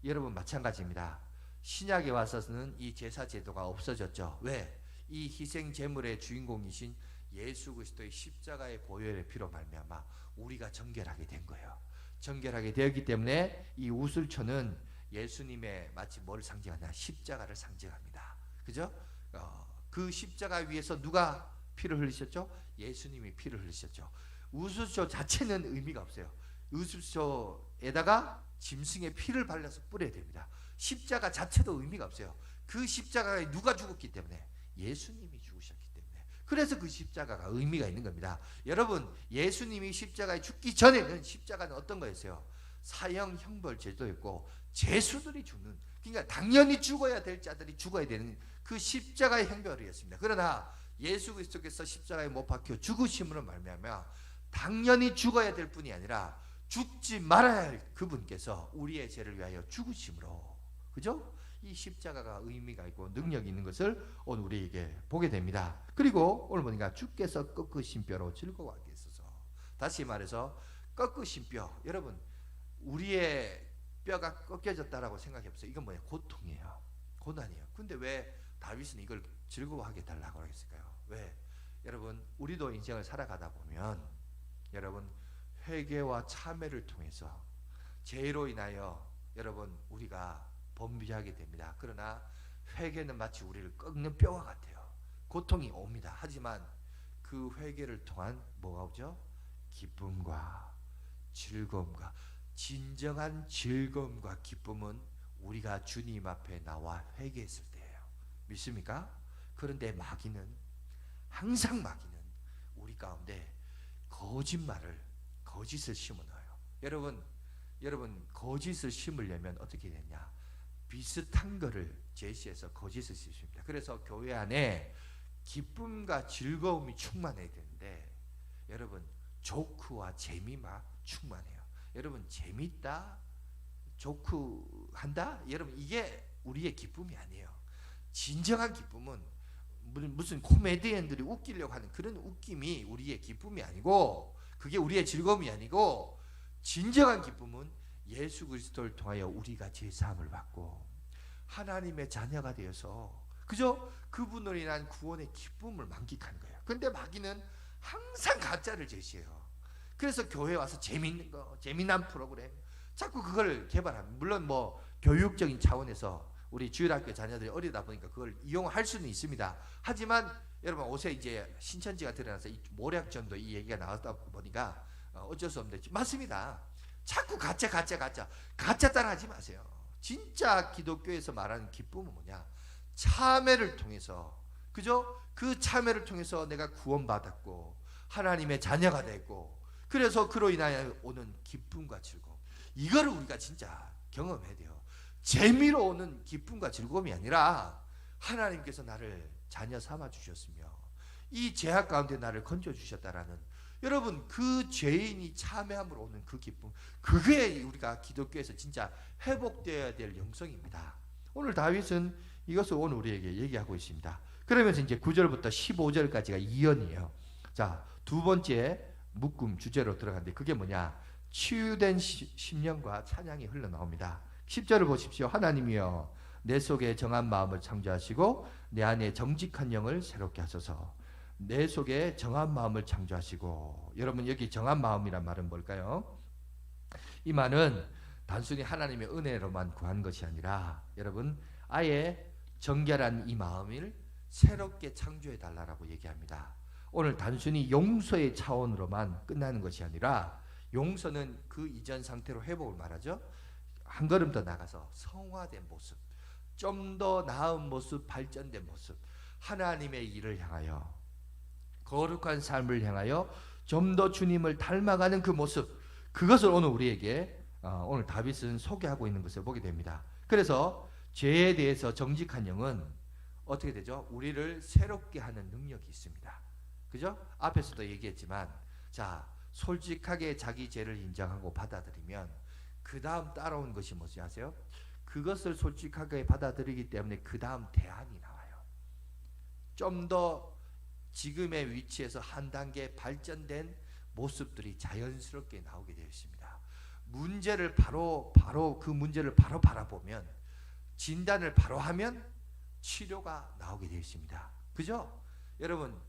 여러분 마찬가지입니다. 신약에 와서는 이 제사 제도가 없어졌죠. 왜? 이 희생 제물의 주인공이신 예수 그리스도의 십자가의 보혈의 피로 말미암아 우리가 정결하게 된 거예요. 정결하게 되었기 때문에 이 우슬초는 예수님의 마치 뭘 상징하냐? 십자가를 상징합니다. 그죠? 그 십자가 위에서 누가 피를 흘리셨죠? 예수님이 피를 흘리셨죠. 우슬초 자체는 의미가 없어요. 우슬초에다가 짐승의 피를 발라서 뿌려야 됩니다. 십자가 자체도 의미가 없어요. 그 십자가에 누가 죽었기 때문에? 예수님이 죽으셨기 때문에. 그래서 그 십자가가 의미가 있는 겁니다. 여러분, 예수님이 십자가에 죽기 전에는 십자가는 어떤 거였어요? 사형 형벌 제도였고 죄수들이 죽는, 그러니까 당연히 죽어야 될 자들이 죽어야 되는 그 십자가의 형벌이었습니다. 그러나 예수 그리스도께서 십자가에 못 박혀 죽으심으로 말미암아 당연히 죽어야 될 뿐이 아니라 죽지 말아야 할 그분께서 우리의 죄를 위하여 죽으심으로, 그죠? 이 십자가가 의미가 있고 능력이 있는 것을 오늘 우리에게 보게 됩니다. 그리고 오늘 보니까 주께서 꺾으신 뼈로 즐거워하게 있어서, 다시 말해서 꺾으신 뼈, 여러분 우리의 뼈가 꺾여졌다라고 생각해 보세요. 이건 뭐예요? 고통이에요. 고난이에요. 근데 왜 다윗은 이걸 즐거워하게 달라고 했을까요? 왜? 여러분, 우리도 인생을 살아가다 보면 여러분 회개와 참회를 통해서 죄로 인하여 여러분 우리가 범죄하게 됩니다. 그러나 회개는 마치 우리를 꺾는 뼈와 같아요. 고통이 옵니다. 하지만 그 회개를 통한 뭐가 오죠? 기쁨과 즐거움과, 진정한 즐거움과 기쁨은 우리가 주님 앞에 나와 회개했을 때예요. 믿습니까? 그런데 마귀는, 항상 마귀는 우리 가운데 거짓을 심어놔요. 여러분 거짓을 심으려면 어떻게 되냐? 비슷한 거를 제시해서 거짓을 심습니다. 그래서 교회 안에 기쁨과 즐거움이 충만해야 되는데 여러분 조크와 재미만 충만해요. 여러분 재밌다, 조크한다, 여러분 이게 우리의 기쁨이 아니에요. 진정한 기쁨은 무슨 코미디언들이 웃기려고 하는 그런 웃김이 우리의 기쁨이 아니고, 그게 우리의 즐거움이 아니고, 진정한 기쁨은 예수 그리스도를 통하여 우리가 죄사함을 받고 하나님의 자녀가 되어서, 그죠? 그분으로 인한 구원의 기쁨을 만끽하는 거예요. 그런데 마귀는 항상 가짜를 제시해요. 그래서 교회에 와서 재밌는 거, 재미난 프로그램 자꾸 그걸 개발합니다. 물론 뭐 교육적인 차원에서 우리 주일학교 자녀들이 어리다 보니까 그걸 이용할 수는 있습니다. 하지만 여러분 옷에 이제 신천지가 드러나서 이 모략전도 이 얘기가 나왔다 보니까 어쩔 수 없는데 맞습니다. 자꾸 가짜 따라하지 마세요. 진짜 기독교에서 말하는 기쁨은 뭐냐? 참회를 통해서, 그죠? 그 참회를 통해서 내가 구원받았고 하나님의 자녀가 됐고, 그래서 그로 인하여 오는 기쁨과 즐거움, 이거를 우리가 진짜 경험해야 돼요. 재미로 오는 기쁨과 즐거움이 아니라 하나님께서 나를 자녀 삼아 주셨으며 이 죄악 가운데 나를 건져 주셨다라는, 여러분 그 죄인이 참회함으로 오는 그 기쁨, 그게 우리가 기독교에서 진짜 회복되어야 될 영성입니다. 오늘 다윗은 이것을 오늘 우리에게 얘기하고 있습니다. 그러면서 이제 9절부터 15절까지가 이언이에요. 자, 두 번째 묶음 주제로 들어갔는데 그게 뭐냐? 치유된 심령과 찬양이 흘러나옵니다. 10절을 보십시오. 하나님이여 내 속에 정한 마음을 창조하시고 내 안에 정직한 영을 새롭게 하소서. 내 속에 정한 마음을 창조하시고, 여러분 여기 정한 마음이란 말은 뭘까요? 이 말은 단순히 하나님의 은혜로만 구한 것이 아니라 여러분 아예 정결한 이 마음을 새롭게 창조해 달라고 얘기합니다. 오늘 단순히 용서의 차원으로만 끝나는 것이 아니라, 용서는 그 이전 상태로 회복을 말하죠. 한 걸음 더 나가서 성화된 모습, 좀 더 나은 모습, 발전된 모습, 하나님의 일을 향하여, 거룩한 삶을 향하여 좀 더 주님을 닮아가는 그 모습, 그것을 오늘 우리에게 오늘 다윗은 소개하고 있는 것을 보게 됩니다. 그래서 죄에 대해서 정직한 영은 어떻게 되죠? 우리를 새롭게 하는 능력이 있습니다. 그죠? 앞에서도 얘기했지만, 자, 솔직하게 자기 죄를 인정하고 받아들이면 그 다음 따라온 것이 뭐지 아세요? 그것을 솔직하게 받아들이기 때문에 그 다음 대안이 나와요. 좀 더 지금의 위치에서 한 단계 발전된 모습들이 자연스럽게 나오게 되어 있습니다. 문제를 바로 그 문제를 바로 바라보면, 진단을 바로 하면 치료가 나오게 되어 있습니다. 그죠? 여러분,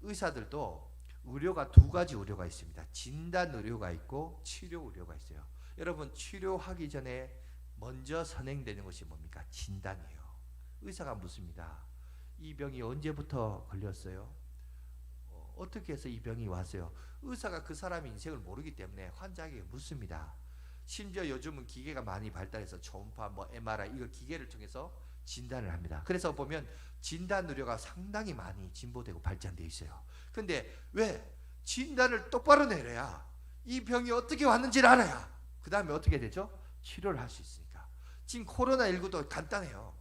의사들도 의료가 두 가지 의료가 있습니다. 진단 의료가 있고 치료 의료가 있어요. 여러분, 치료하기 전에 먼저 선행되는 것이 뭡니까? 진단이에요. 의사가 묻습니다. 이 병이 언제부터 걸렸어요? 어떻게 해서 이 병이 왔어요? 의사가 그 사람의 인생을 모르기 때문에 환자에게 묻습니다. 심지어 요즘은 기계가 많이 발달해서 초음파, MRI 이거 기계를 통해서 진단을 합니다. 그래서 보면 진단 의료가 상당히 많이 진보되고 발전되어 있어요. 근데 왜? 진단을 똑바로 내려야 이 병이 어떻게 왔는지를 알아야 그 다음에 어떻게 되죠? 치료를 할 수 있으니까. 지금 코로나19도 간단해요.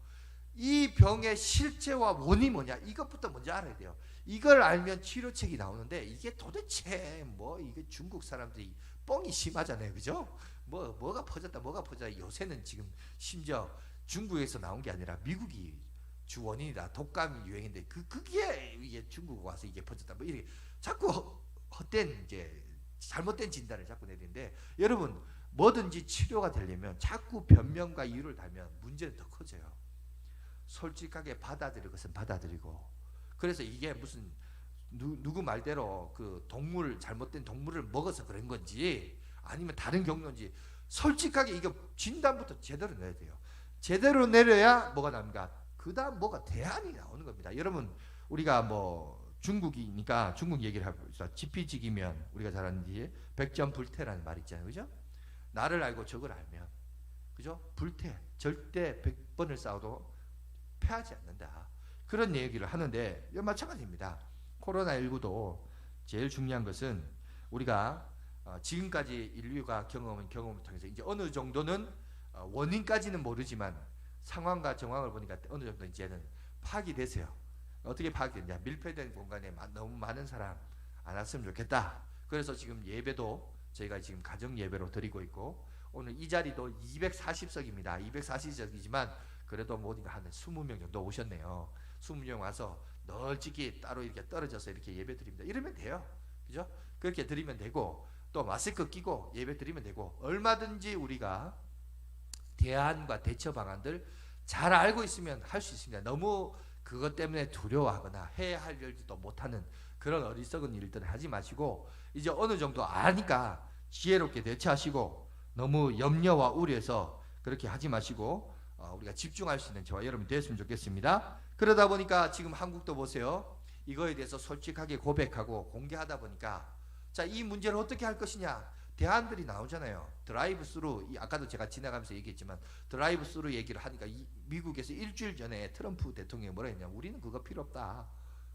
이 병의 실체와 원인이 뭐냐, 이것부터 먼저 알아야 돼요. 이걸 알면 치료책이 나오는데, 이게 도대체 이게 중국 사람들이 뻥이 심하잖아요. 그죠? 뭐가 퍼졌다 요새는 지금 심지어 중국에서 나온 게 아니라 미국이 주 원인이다, 독감이 유행인데 그게 이게 중국 와서 이게 퍼졌다, 이렇게 자꾸 헛된 이제 잘못된 진단을 자꾸 내리는데, 여러분, 뭐든지 치료가 되려면 자꾸 변명과 이유를 달면 문제는 더 커져요. 솔직하게 받아들일 것은 받아들이고, 그래서 이게 무슨 누구 말대로 그 잘못된 동물을 먹어서 그런 건지 아니면 다른 경로인지 솔직하게 이거 진단부터 제대로 내야 돼요. 제대로 내려야 뭐가 납니까? 그 다음 뭐가 대안이 나오는 겁니다. 여러분, 우리가 중국이니까 중국 얘기를 합시다. 지피지기면 우리가 잘 아는지 백전불태라는 말 있잖아요. 그죠? 나를 알고 적을 알면, 그죠? 불태. 절대 100번을 싸워도 패하지 않는다. 그런 얘기를 하는데 마찬가지입니다. 코로나19도 제일 중요한 것은 우리가 지금까지 인류가 경험을 통해서 이제 어느 정도는 원인까지는 모르지만 상황과 정황을 보니까 어느 정도 이제는 파악이 됐어요. 어떻게 파악이 됐냐? 밀폐된 공간에 너무 많은 사람 안 왔으면 좋겠다. 그래서 지금 예배도 저희가 지금 가정 예배로 드리고 있고, 오늘 이 자리도 240석입니다. 240석이지만 그래도 한 20명 정도 오셨네요. 20명 와서 널찍이 따로 이렇게 떨어져서 이렇게 예배 드립니다. 이러면 돼요. 그죠? 그렇게 드리면 되고, 또 마스크 끼고 예배 드리면 되고, 얼마든지 우리가 대안과 대처 방안들 잘 알고 있으면 할 수 있습니다. 너무 그것 때문에 두려워하거나 해야 할 일도 못하는 그런 어리석은 일들을 하지 마시고, 이제 어느 정도 아니까 지혜롭게 대처하시고, 너무 염려와 우려해서 그렇게 하지 마시고 우리가 집중할 수 있는 저와 여러분 됐으면 좋겠습니다. 그러다 보니까 지금 한국도 보세요. 이거에 대해서 솔직하게 고백하고 공개하다 보니까, 자, 이 문제를 어떻게 할 것이냐, 대안들이 나오잖아요. 드라이브 스루, 아까도 제가 지나가면서 얘기했지만 드라이브 스루 얘기를 하니까 미국에서 일주일 전에 트럼프 대통령이 뭐라 했냐, 우리는 그거 필요 없다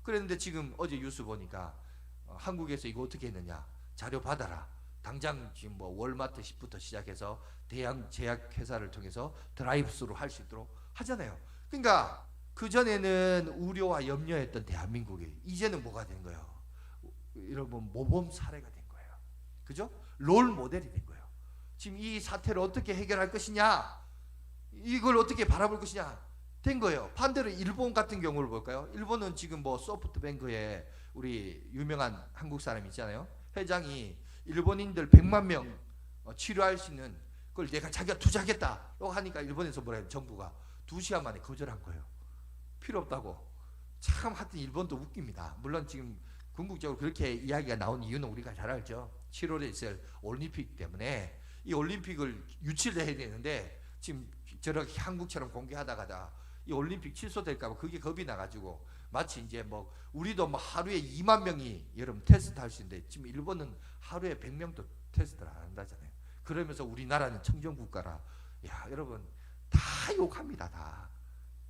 그랬는데, 지금 어제 뉴스 보니까 한국에서 이거 어떻게 했느냐, 자료 받아라. 당장 지금 월마트 10부터 시작해서 대형 제약회사를 통해서 드라이브 스루 할 수 있도록 하잖아요. 그러니까 그전에는 우려와 염려했던 대한민국이 이제는 뭐가 된 거예요? 여러분, 모범 사례가 된 거예요. 그죠? 롤 모델이 된 거예요. 지금 이 사태를 어떻게 해결할 것이냐, 이걸 어떻게 바라볼 것이냐 된 거예요. 반대로 일본 같은 경우를 볼까요? 일본은 지금 소프트뱅크에 우리 유명한 한국 사람 있잖아요. 회장이 일본인들 100만 명 치료할 수 있는 그걸 자기가 투자하겠다고 하니까 일본에서 뭐라 해요? 정부가 2시간 만에 거절한 거예요. 필요 없다고. 참, 하여튼 일본도 웃깁니다. 물론 지금 궁극적으로 그렇게 이야기가 나온 이유는 우리가 잘 알죠. 7월에 있을 올림픽 때문에 이 올림픽을 유치를 해야 되는데, 지금 저렇게 한국처럼 공개하다가 이 올림픽 취소될까 봐 그게 겁이 나가지고, 마치 이제 우리도 하루에 2만 명이 여러분 테스트 할 수 있는데, 지금 일본은 하루에 100명도 테스트를 안 한다잖아요. 그러면서 우리나라는 청정국가라. 야, 여러분, 다 욕합니다. 다.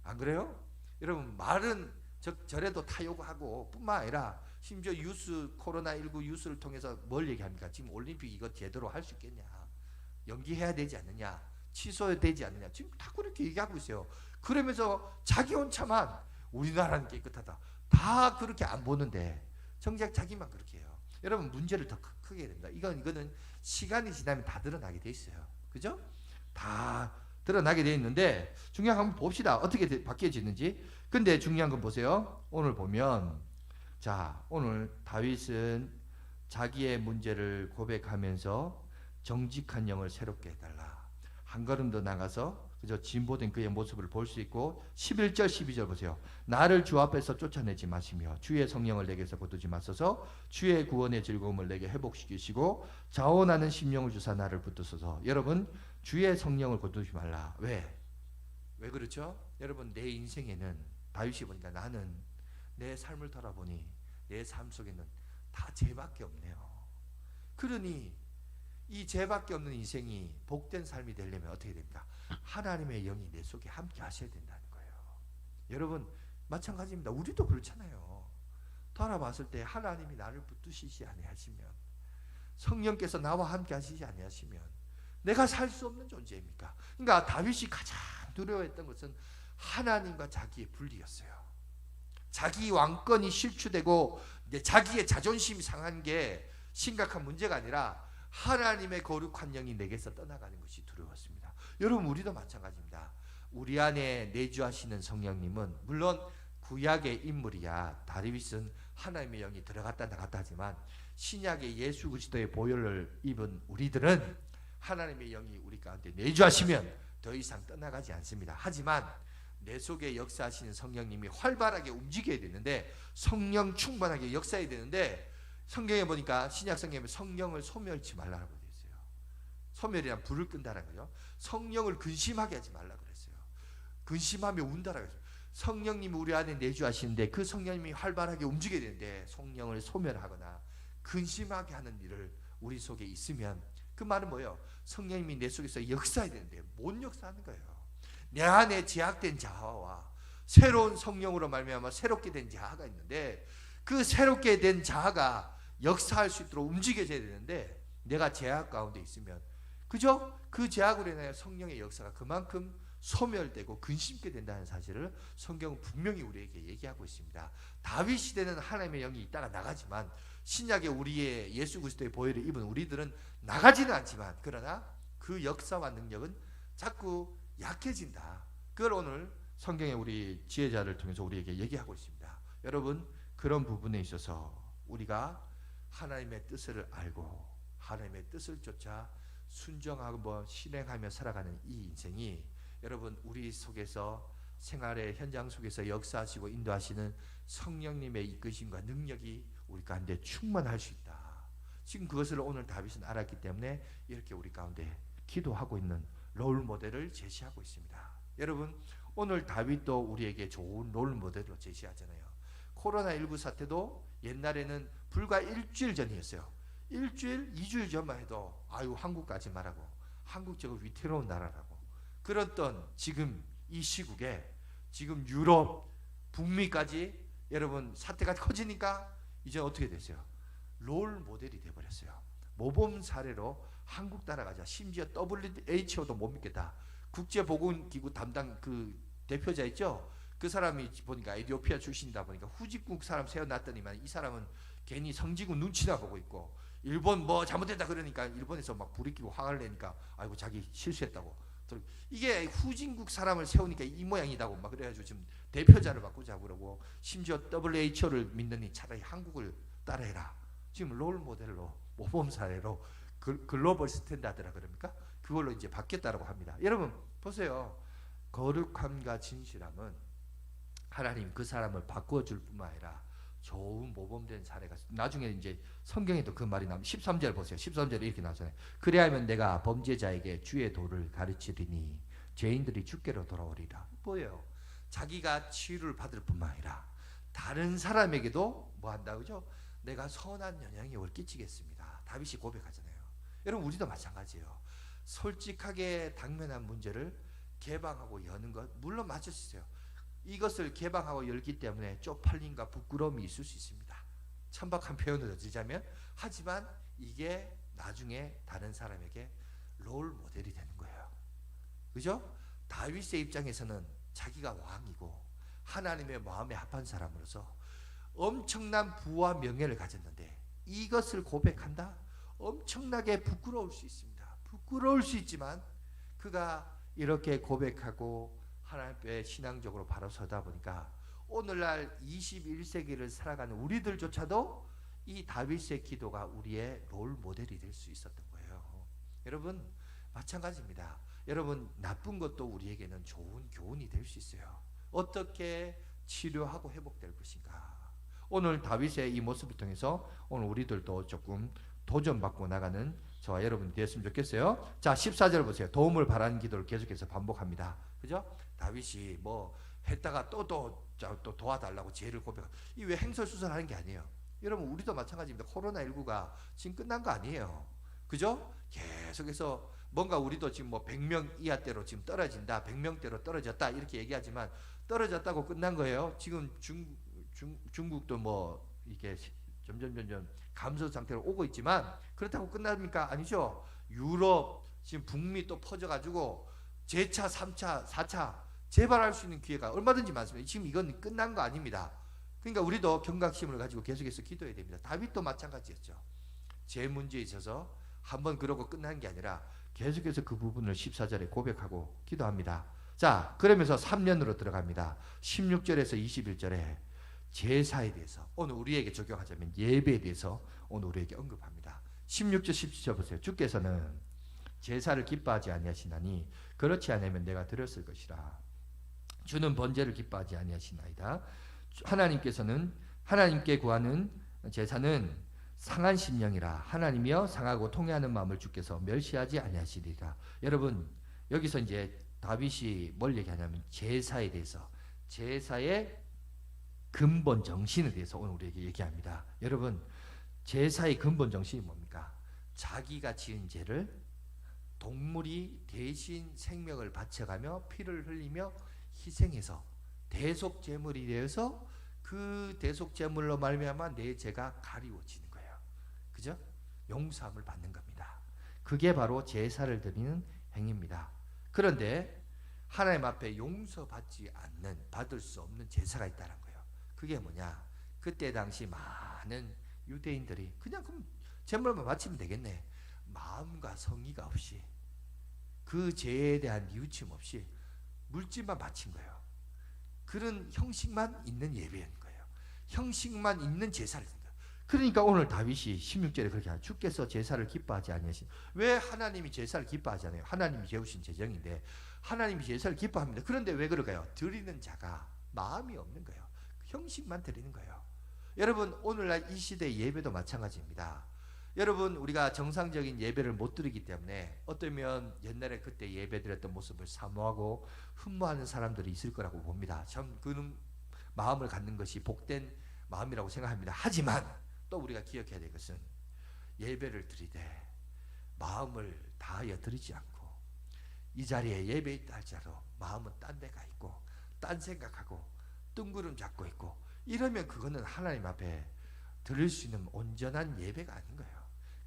안 그래요? 여러분, 말은 저래도 다 욕하고 뿐만 아니라 심지어 코로나19 뉴스를 통해서 뭘 얘기합니까? 지금 올림픽 이거 제대로 할 수 있겠냐, 연기해야 되지 않느냐, 취소해야 되지 않느냐, 지금 다 그렇게 얘기하고 있어요. 그러면서 자기 혼자만 우리나라는 깨끗하다, 다 그렇게 안 보는데 정작 자기만 그렇게 해요. 여러분 문제를 더 크게 해야 됩니다. 이거는 시간이 지나면 다 드러나게 돼 있어요. 그죠? 다 드러나게 돼 있는데 중요한 거 한번 봅시다. 어떻게 바뀌어지는지. 근데 중요한 건 보세요. 오늘 보면 자, 오늘 다윗은 자기의 문제를 고백하면서 정직한 영을 새롭게 해달라. 한 걸음 더 나가서 그저 진보된 그의 모습을 볼 수 있고 11절 12절 보세요. 나를 주 앞에서 쫓아내지 마시며 주의 성령을 내게서 거두지 마소서. 주의 구원의 즐거움을 내게 회복시키시고 자원하는 심령을 주사 나를 붙드소서. 여러분 주의 성령을 거두지 말라. 왜 그렇죠? 여러분 내 인생에는 다윗이 보니까 나는 내 삶을 돌아보니 내 삶 속에는 다 죄밖에 없네요. 그러니 이 죄밖에 없는 인생이 복된 삶이 되려면 어떻게 됩니까? 하나님의 영이 내 속에 함께 하셔야 된다는 거예요. 여러분 마찬가지입니다. 우리도 그렇잖아요. 돌아봤을 때 하나님이 나를 붙드시지 아니하시면, 성령께서 나와 함께 하시지 아니하시면 내가 살 수 없는 존재입니까? 그러니까 다윗이 가장 두려워했던 것은 하나님과 자기의 분리였어요. 자기 왕권이 실추되고 자기의 자존심이 상한 게 심각한 문제가 아니라 하나님의 거룩한 영이 내게서 떠나가는 것이 두려웠습니다. 여러분 우리도 마찬가지입니다. 우리 안에 내주하시는 성령님은 물론 구약의 인물이야. 다윗은 하나님의 영이 들어갔다 나갔다 하지만 신약의 예수 그리스도의 보혈을 입은 우리들은 하나님의 영이 우리 가운데 내주하시면 더 이상 떠나가지 않습니다. 하지만 내 속에 역사하시는 성령님이 활발하게 움직여야 되는데, 성령 충만하게 역사해야 되는데, 성경에 보니까 신약 성경에 성령을 소멸치 말라고 되어 있어요. 소멸이란 불을 끈다는 거죠. 성령을 근심하게 하지 말라고 그랬어요. 근심하며 운다라고 했어요. 성령님이 우리 안에 내주하시는데 그 성령님이 활발하게 움직여야 되는데 성령을 소멸하거나 근심하게 하는 일을 우리 속에 있으면 그 말은 뭐예요? 성령님이 내 속에서 역사해야 되는데 못 역사하는 거예요. 내 안에 제약된 자아와 새로운 성령으로 말미암아 새롭게 된 자아가 있는데 그 새롭게 된 자아가 역사할 수 있도록 움직여져야 되는데 내가 제약 가운데 있으면 그죠? 그 제약으로 인하여 성령의 역사가 그만큼 소멸되고 근심게 된다는 사실을 성경은 분명히 우리에게 얘기하고 있습니다. 다윗 시대는 하나님의 영이 있다가 나가지만 신약의 우리의 예수 그리스도의 보혈을 입은 우리들은 나가지는 않지만 그러나 그 역사와 능력은 자꾸 약해진다. 그걸 오늘 성경의 우리 지혜자를 통해서 우리에게 얘기하고 있습니다. 여러분 그런 부분에 있어서 우리가 하나님의 뜻을 알고 하나님의 뜻을 쫓아 순종하고 실행하며 살아가는 이 인생이 여러분 우리 속에서 생활의 현장 속에서 역사하시고 인도하시는 성령님의 이끄심과 능력이 우리 가운데 충만할 수 있다. 지금 그것을 오늘 다윗은 알았기 때문에 이렇게 우리 가운데 기도하고 있는 롤 모델을 제시하고 있습니다. 여러분 오늘 다윗도 우리에게 좋은 롤 모델로 제시하잖아요. 코로나19 사태도 옛날에는 불과 일주일 전이었어요. 일주일, 2주일 전만 해도 아유 한국 가지 말라고, 한국 저거 위태로운 나라라고 그랬던 지금 이 시국에 지금 유럽, 북미까지 여러분 사태가 커지니까 이제 어떻게 됐어요? 롤 모델이 돼버렸어요. 모범 사례로 한국 따라가자. 심지어 WHO도 못 믿겠다. 국제보건기구 담당 그 대표자 있죠? 그 사람이 보니까 에티오피아 출신이다 보니까 후진국 사람 세워놨더니만 이 사람은 괜히 성지국 눈치나 보고 있고 일본 뭐 잘못됐다 그러니까 일본에서 막 불이 켜고 화를 내니까 아이고 자기 실수했다고. 이게 후진국 사람을 세우니까 이 모양이다고 막 그래가지고 지금 대표자를 바꾸자고 그러고 심지어 WHO를 믿느니 차라리 한국을 따라해라. 지금 롤 모델로 모범 사례로 글로벌 스탠다드라 그럽니까? 그걸로 이제 바뀌었다고 합니다. 여러분 보세요. 거룩함과 진실함은 하나님 그 사람을 바꿔줄 뿐만 아니라 좋은 모범된 사례가 나중에 이제 성경에도 그 말이 나오면 13절 보세요. 13절에 이렇게 나오잖아요. 그래야면 내가 범죄자에게 주의 도를 가르치리니 죄인들이 주께로 돌아오리라. 뭐예요? 자기가 치유를 받을 뿐만 아니라 다른 사람에게도 뭐 한다 그죠? 내가 선한 영향력을 끼치겠습니다. 다윗이 고백하잖아요. 여러분 우리도 마찬가지예요. 솔직하게 당면한 문제를 개방하고 여는 것 물론 맞을 수 있어요. 이것을 개방하고 열기 때문에 쪽팔림과 부끄러움이 있을 수 있습니다. 천박한 표현을 드리자면 하지만 이게 나중에 다른 사람에게 롤 모델이 되는 거예요. 그죠? 다윗의 입장에서는 자기가 왕이고 하나님의 마음에 합한 사람으로서 엄청난 부와 명예를 가졌는데 이것을 고백한다? 엄청나게 부끄러울 수 있습니다. 부끄러울 수 있지만 그가 이렇게 고백하고 하나님 앞에 신앙적으로 바로 서다 보니까 오늘날 21세기를 살아가는 우리들조차도 이 다윗의 기도가 우리의 롤 모델이 될 수 있었던 거예요. 여러분 마찬가지입니다. 여러분 나쁜 것도 우리에게는 좋은 교훈이 될 수 있어요. 어떻게 치료하고 회복될 것인가. 오늘 다윗의 이 모습을 통해서 오늘 우리들도 조금 도전받고 나가는 저와 여러분이 되었으면 좋겠어요. 자 14절 보세요. 도움을 바라는 기도를 계속해서 반복합니다. 그죠? 다윗이 뭐 했다가 또 도와달라고 죄를 고백하고, 이 왜 행설수설하는 게 아니에요. 여러분 우리도 마찬가지입니다. 코로나19가 지금 끝난 거 아니에요. 그죠? 계속해서 뭔가 우리도 지금 뭐 100명 이하대로 지금 떨어진다, 100명대로 떨어졌다 이렇게 얘기하지만 떨어졌다고 끝난 거예요. 지금 중국도 뭐 이게 점점 감소 상태로 오고 있지만 그렇다고 끝납니까? 아니죠. 유럽 지금 북미 또 퍼져가지고 제차, 3차, 4차 재발할 수 있는 기회가 얼마든지 많습니다. 지금 이건 끝난 거 아닙니다. 그러니까 우리도 경각심을 가지고 계속해서 기도해야 됩니다. 다윗도 마찬가지였죠. 제 문제에 있어서 한번 그러고 끝난 게 아니라 계속해서 그 부분을 14절에 고백하고 기도합니다. 자, 그러면서 3년으로 들어갑니다. 16절에서 21절에 제사에 대해서 오늘 우리에게 적용하자면 예배에 대해서 오늘 우리에게 언급합니다. 16절 17절 보세요. 주께서는 제사를 기뻐하지 아니하시나니 그렇지 않으면 내가 드렸을 것이라. 주는 번제를 기뻐하지 아니하시나이다. 하나님께 구하는 제사는 상한 심령이라. 하나님이여 상하고 통회하는 마음을 주께서 멸시하지 아니하시리라. 여러분 여기서 이제 다윗이 뭘 얘기하냐면 제사에 대해서, 제사의 근본 정신에 대해서 오늘 우리에게 얘기합니다. 여러분 제사의 근본 정신이 뭡니까? 자기가 지은 죄를 동물이 대신 생명을 바쳐가며 피를 흘리며 희생해서 대속제물이 되어서 그 대속제물로 말미암아 내 죄가 가리워지는 거예요. 그죠? 용서함을 받는 겁니다. 그게 바로 제사를 드리는 행위입니다. 그런데 하나님 앞에 용서받지 않는, 받을 수 없는 제사가 있다는 거예요. 그게 뭐냐? 그때 당시 많은 유대인들이 그냥 그럼 제물만 바치면 되겠네, 마음과 성의가 없이 그 죄에 대한 뉘우침 없이 물질만 바친 거예요. 그런 형식만 있는 예배인 거예요. 형식만 있는 제사를 드린다. 그러니까 오늘 다윗이 16절에 그렇게 하죠. 주께서 제사를 기뻐하지 아니하신. 왜 하나님이 제사를 기뻐하지 않아요? 하나님이 재우신 제정인데 하나님이 제사를 기뻐합니다. 그런데 왜 그럴까요? 드리는 자가 마음이 없는 거예요. 형식만 드리는 거예요. 여러분 오늘날 이 시대의 예배도 마찬가지입니다. 여러분 우리가 정상적인 예배를 못 드리기 때문에 어쩌면 옛날에 그때 예배 드렸던 모습을 사모하고 흠모하는 사람들이 있을 거라고 봅니다. 참 그런 마음을 갖는 것이 복된 마음이라고 생각합니다. 하지만 또 우리가 기억해야 될 것은 예배를 드리되 마음을 다하여 드리지 않고 이 자리에 예배 있다 할지라도 마음은 딴 데가 있고 딴 생각하고 뜬구름 잡고 있고 이러면 그거는 하나님 앞에 드릴 수 있는 온전한 예배가 아닌 거예요.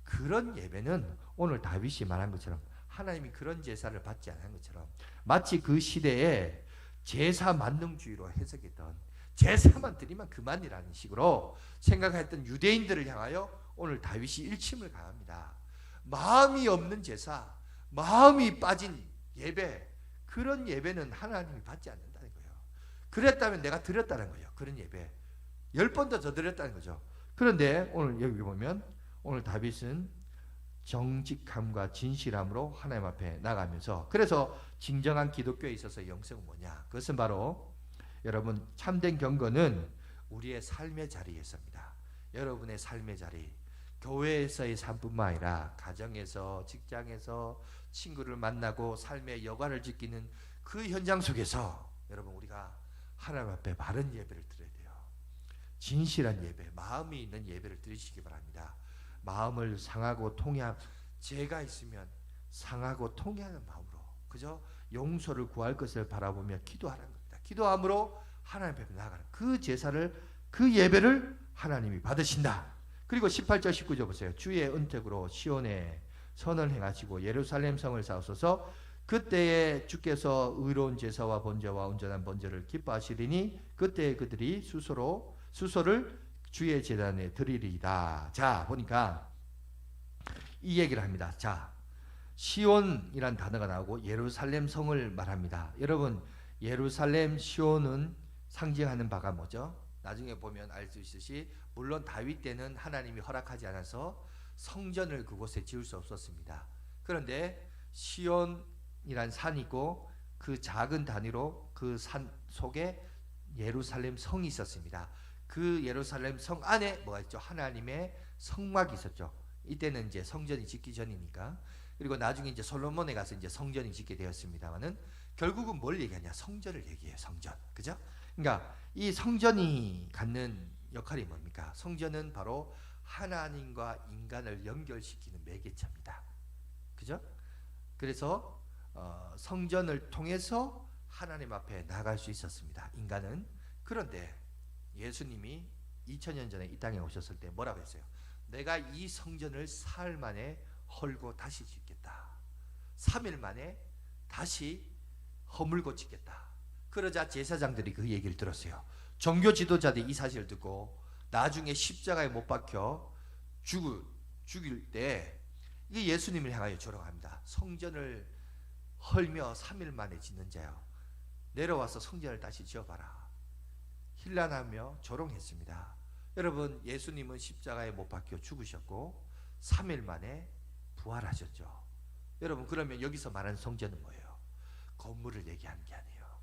그런 예배는 오늘 다윗이 말한 것처럼 하나님이 그런 제사를 받지 않은 것처럼 마치 그 시대에 제사 만능주의로 해석했던 제사만 드리면 그만이라는 식으로 생각했던 유대인들을 향하여 오늘 다윗이 일침을 가합니다. 마음이 없는 제사, 마음이 빠진 예배, 그런 예배는 하나님이 받지 않는다는 거예요. 그랬다면 내가 드렸다는 거예요. 그런 예배 10번 더 드렸다는 거죠. 그런데 오늘 여기 보면 오늘 다윗은 정직함과 진실함으로 하나님 앞에 나가면서, 그래서 진정한 기독교에 있어서 영성은 뭐냐? 그것은 바로 여러분 참된 경건은 우리의 삶의 자리에서입니다. 여러분의 삶의 자리, 교회에서의 삶뿐만 아니라 가정에서, 직장에서, 친구를 만나고 삶의 여과를 지키는 그 현장 속에서 여러분 우리가 하나님 앞에 바른 예배를 드려야 돼요. 진실한 예배, 마음이 있는 예배를 드리시기 바랍니다. 마음을 상하고 통해, 죄가 있으면 상하고 통해하는 마음으로, 그저 용서를 구할 것을 바라보며 기도하는 겁니다. 기도함으로 하나님 앞에 나아가는 그 제사를, 그 예배를 하나님이 받으신다. 그리고 18절 19절 보세요. 주의 은택으로 시온에 선을 행하시고 예루살렘 성을 쌓으소서. 그때에 주께서 의로운 제사와 번제와 온전한 번제를 기뻐하시리니 그때에 그들이 수소를 주의 제단에 드리리이다. 자, 보니까 이 얘기를 합니다. 자, 시온이란 단어가 나오고 예루살렘 성을 말합니다. 여러분, 예루살렘 시온은 상징하는 바가 뭐죠? 나중에 보면 알 수 있듯이 물론 다윗 때는 하나님이 허락하지 않아서 성전을 그곳에 지을 수 없었습니다. 그런데 시온이란 산이 있고 그 작은 단위로 그 산 속에 예루살렘 성이 있었습니다. 그 예루살렘 성 안에 뭐가 있죠? 하나님의 성막이 있었죠. 이때는 이제 성전이 짓기 전이니까. 그리고 나중에 이제 솔로몬에 가서 이제 성전이 짓게 되었습니다만은 결국은 뭘 얘기하냐? 성전을 얘기해요. 성전. 그죠? 그러니까 이 성전이 갖는 역할이 뭡니까? 성전은 바로 하나님과 인간을 연결시키는 매개체입니다. 그죠? 그래서 성전을 통해서 하나님 앞에 나갈 수 있었습니다. 인간은. 그런데 예수님이 2000년 전에 이 땅에 오셨을 때 뭐라고 했어요? 내가 이 성전을 사흘 만에 헐고 다시 짓겠다. 3일 만에 다시 허물고 짓겠다. 그러자 제사장들이 그 얘기를 들었어요. 종교 지도자들이 이 사실을 듣고 나중에 십자가에 못 박혀 죽일 때 이게 예수님을 향하여 조롱합니다. 성전을 헐며 3일 만에 짓는 자여, 내려와서 성전을 다시 지어봐라. 힐난하며 조롱했습니다. 여러분, 예수님은 십자가에 못 박혀 죽으셨고 3일 만에 부활하셨죠. 여러분, 그러면 여기서 말하는 성전은 뭐예요? 건물을 얘기하는 게 아니에요.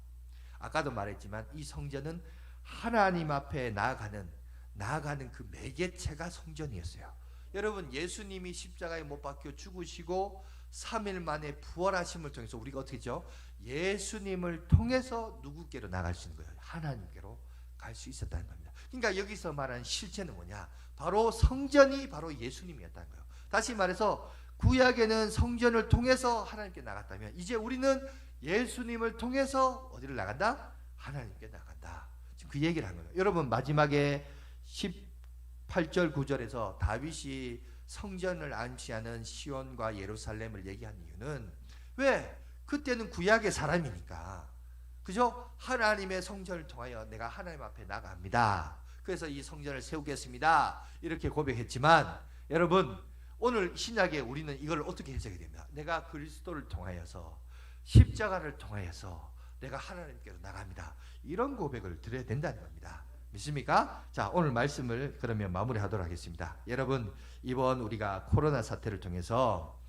아까도 말했지만 이 성전은 하나님 앞에 나아가는 그 매개체가 성전이었어요. 여러분, 예수님이 십자가에 못 박혀 죽으시고 3일 만에 부활하심을 통해서 우리가 어떻게 하죠? 예수님을 통해서 누구께로 나갈 수 있는 거예요? 하나님께로 갈 수 있었다는 겁니다. 그러니까 여기서 말하는 실체는 뭐냐? 바로 성전이 바로 예수님이었다는 거예요. 다시 말해서 구약에는 성전을 통해서 하나님께 나갔다면 이제 우리는 예수님을 통해서 어디를 나간다? 하나님께 나간다. 지금 그 얘기를 한 거예요. 여러분, 마지막에 18절 9절에서 다윗이 성전을 암시하는 시온과 예루살렘을 얘기한 이유는 왜? 그때는 구약의 사람이니까. 그죠? 하나님의 성전을 통하여 내가 하나님 앞에 나갑니다. 그래서 이 성전을 세우겠습니다. 이렇게 고백했지만 여러분, 오늘 신약에 우리는 이걸 어떻게 해석이 됩니다. 내가 그리스도를 통하여서 십자가를 통하여서 내가 하나님께로 나갑니다. 이런 고백을 드려야 된다는 겁니다. 믿습니까? 자, 오늘 말씀을 그러면 마무리하도록 하겠습니다. 여러분, 이번 우리가 코로나 사태를 통해서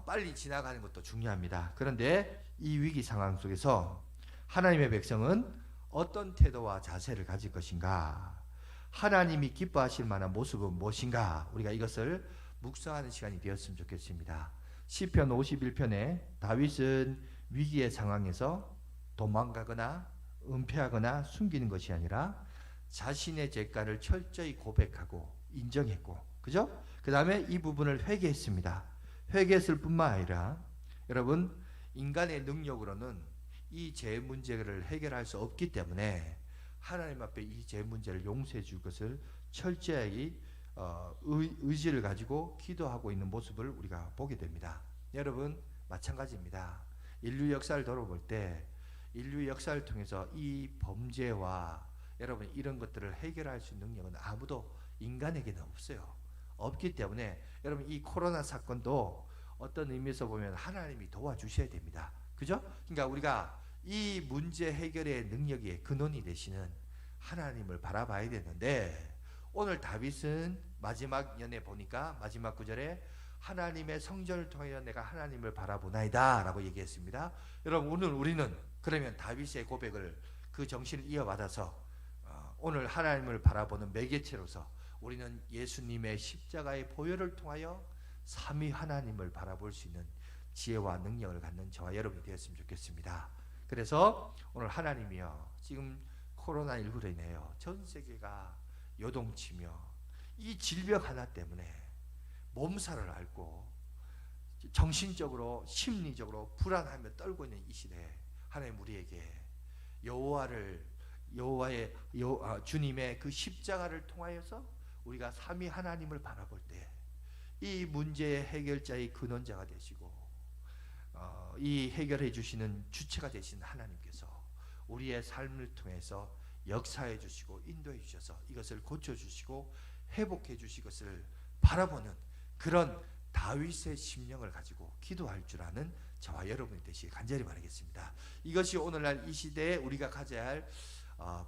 빨리 지나가는 것도 중요합니다. 그런데 이 위기 상황 속에서 하나님의 백성은 어떤 태도와 자세를 가질 것인가? 하나님이 기뻐하실 만한 모습은 무엇인가? 우리가 이것을 묵상하는 시간이 되었으면 좋겠습니다. 시편 51편에 다윗은 위기의 상황에서 도망가거나 은폐하거나 숨기는 것이 아니라 자신의 죄가를 철저히 고백하고 인정했고, 그죠? 그 다음에 이 부분을 회개했습니다. 회개했을 뿐만 아니라 여러분, 인간의 능력으로는 이 죄 문제를 해결할 수 없기 때문에 하나님 앞에 이 죄 문제를 용서해 줄 것을 철저히 의지를 가지고 기도하고 있는 모습을 우리가 보게 됩니다. 여러분, 마찬가지입니다. 인류 역사를 돌아볼 때 인류 역사를 통해서 이 범죄와 여러분 이런 것들을 해결할 수 있는 능력은 아무도 인간에게는 없어요. 없기 때문에 여러분, 이 코로나 사건도 어떤 의미에서 보면 하나님이 도와주셔야 됩니다. 그죠? 그러니까 우리가 이 문제 해결의 능력의 근원이 되시는 하나님을 바라봐야 되는데, 오늘 다윗은 마지막 연에 보니까 마지막 구절에 하나님의 성전을 통하여 내가 하나님을 바라보나이다 라고 얘기했습니다. 여러분, 오늘 우리는 그러면 다윗의 고백을 그 정신을 이어받아서 오늘 하나님을 바라보는 매개체로서 우리는 예수님의 십자가의 보혈을 통하여 삼위 하나님을 바라볼 수 있는 지혜와 능력을 갖는 저와 여러분이 되었으면 좋겠습니다. 그래서 오늘 하나님이여, 지금 코로나19로 인해요 전 세계가 요동치며 이 질병 하나 때문에 몸살을 앓고 정신적으로 심리적으로 불안하며 떨고 있는 이 시대에 하나님 우리에게 주님의 그 십자가를 통하여서 우리가 삼위 하나님을 바라볼 때 이 문제의 해결자의 근원자가 되시고 이 해결해 주시는 주체가 되신 하나님께서 우리의 삶을 통해서 역사해 주시고 인도해 주셔서 이것을 고쳐 주시고 회복해 주실 것을 바라보는 그런 다윗의 심령을 가지고 기도할 줄 아는 저와 여러분이 되시길 간절히 바라겠습니다. 이것이 오늘날 이 시대에 우리가 가져야 할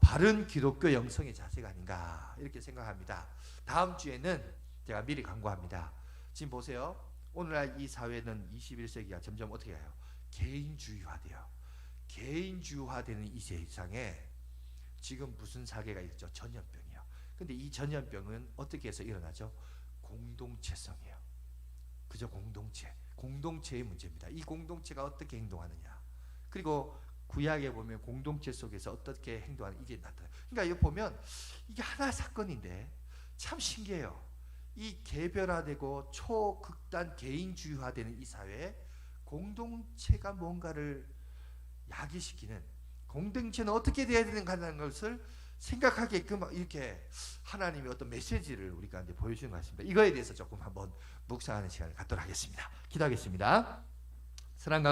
바른 기독교 영성의 자세가 아닌가 이렇게 생각합니다. 다음 주에는 제가 미리 강구합니다. 지금 보세요. 오늘날 이 사회는 21세기가 점점 어떻게 해요? 개인주의화돼요. 개인주의화되는 이 세상에 지금 무슨 사계가 있죠? 전염병이요. 근데 이 전염병은 어떻게 해서 일어나죠? 공동체성이에요. 그저 공동체의 문제입니다. 이 공동체가 어떻게 행동하느냐. 그리고 구약에 보면 공동체 속에서 어떻게 행동하는 이게 나타나요. 그러니까 여기 보면 이게 하나의 사건인데 참 신기해요. 이 개별화되고 초극단 개인주의화되는 이 사회에 공동체가 뭔가를 야기시키는, 공동체는 어떻게 돼야 되는가라는 것을 생각하게끔 이렇게 하나님의 어떤 메시지를 우리 가운데 보여주는 것 같습니다. 이거에 대해서 조금 한번 묵상하는 시간을 갖도록 하겠습니다. 기도하겠습니다. 사랑과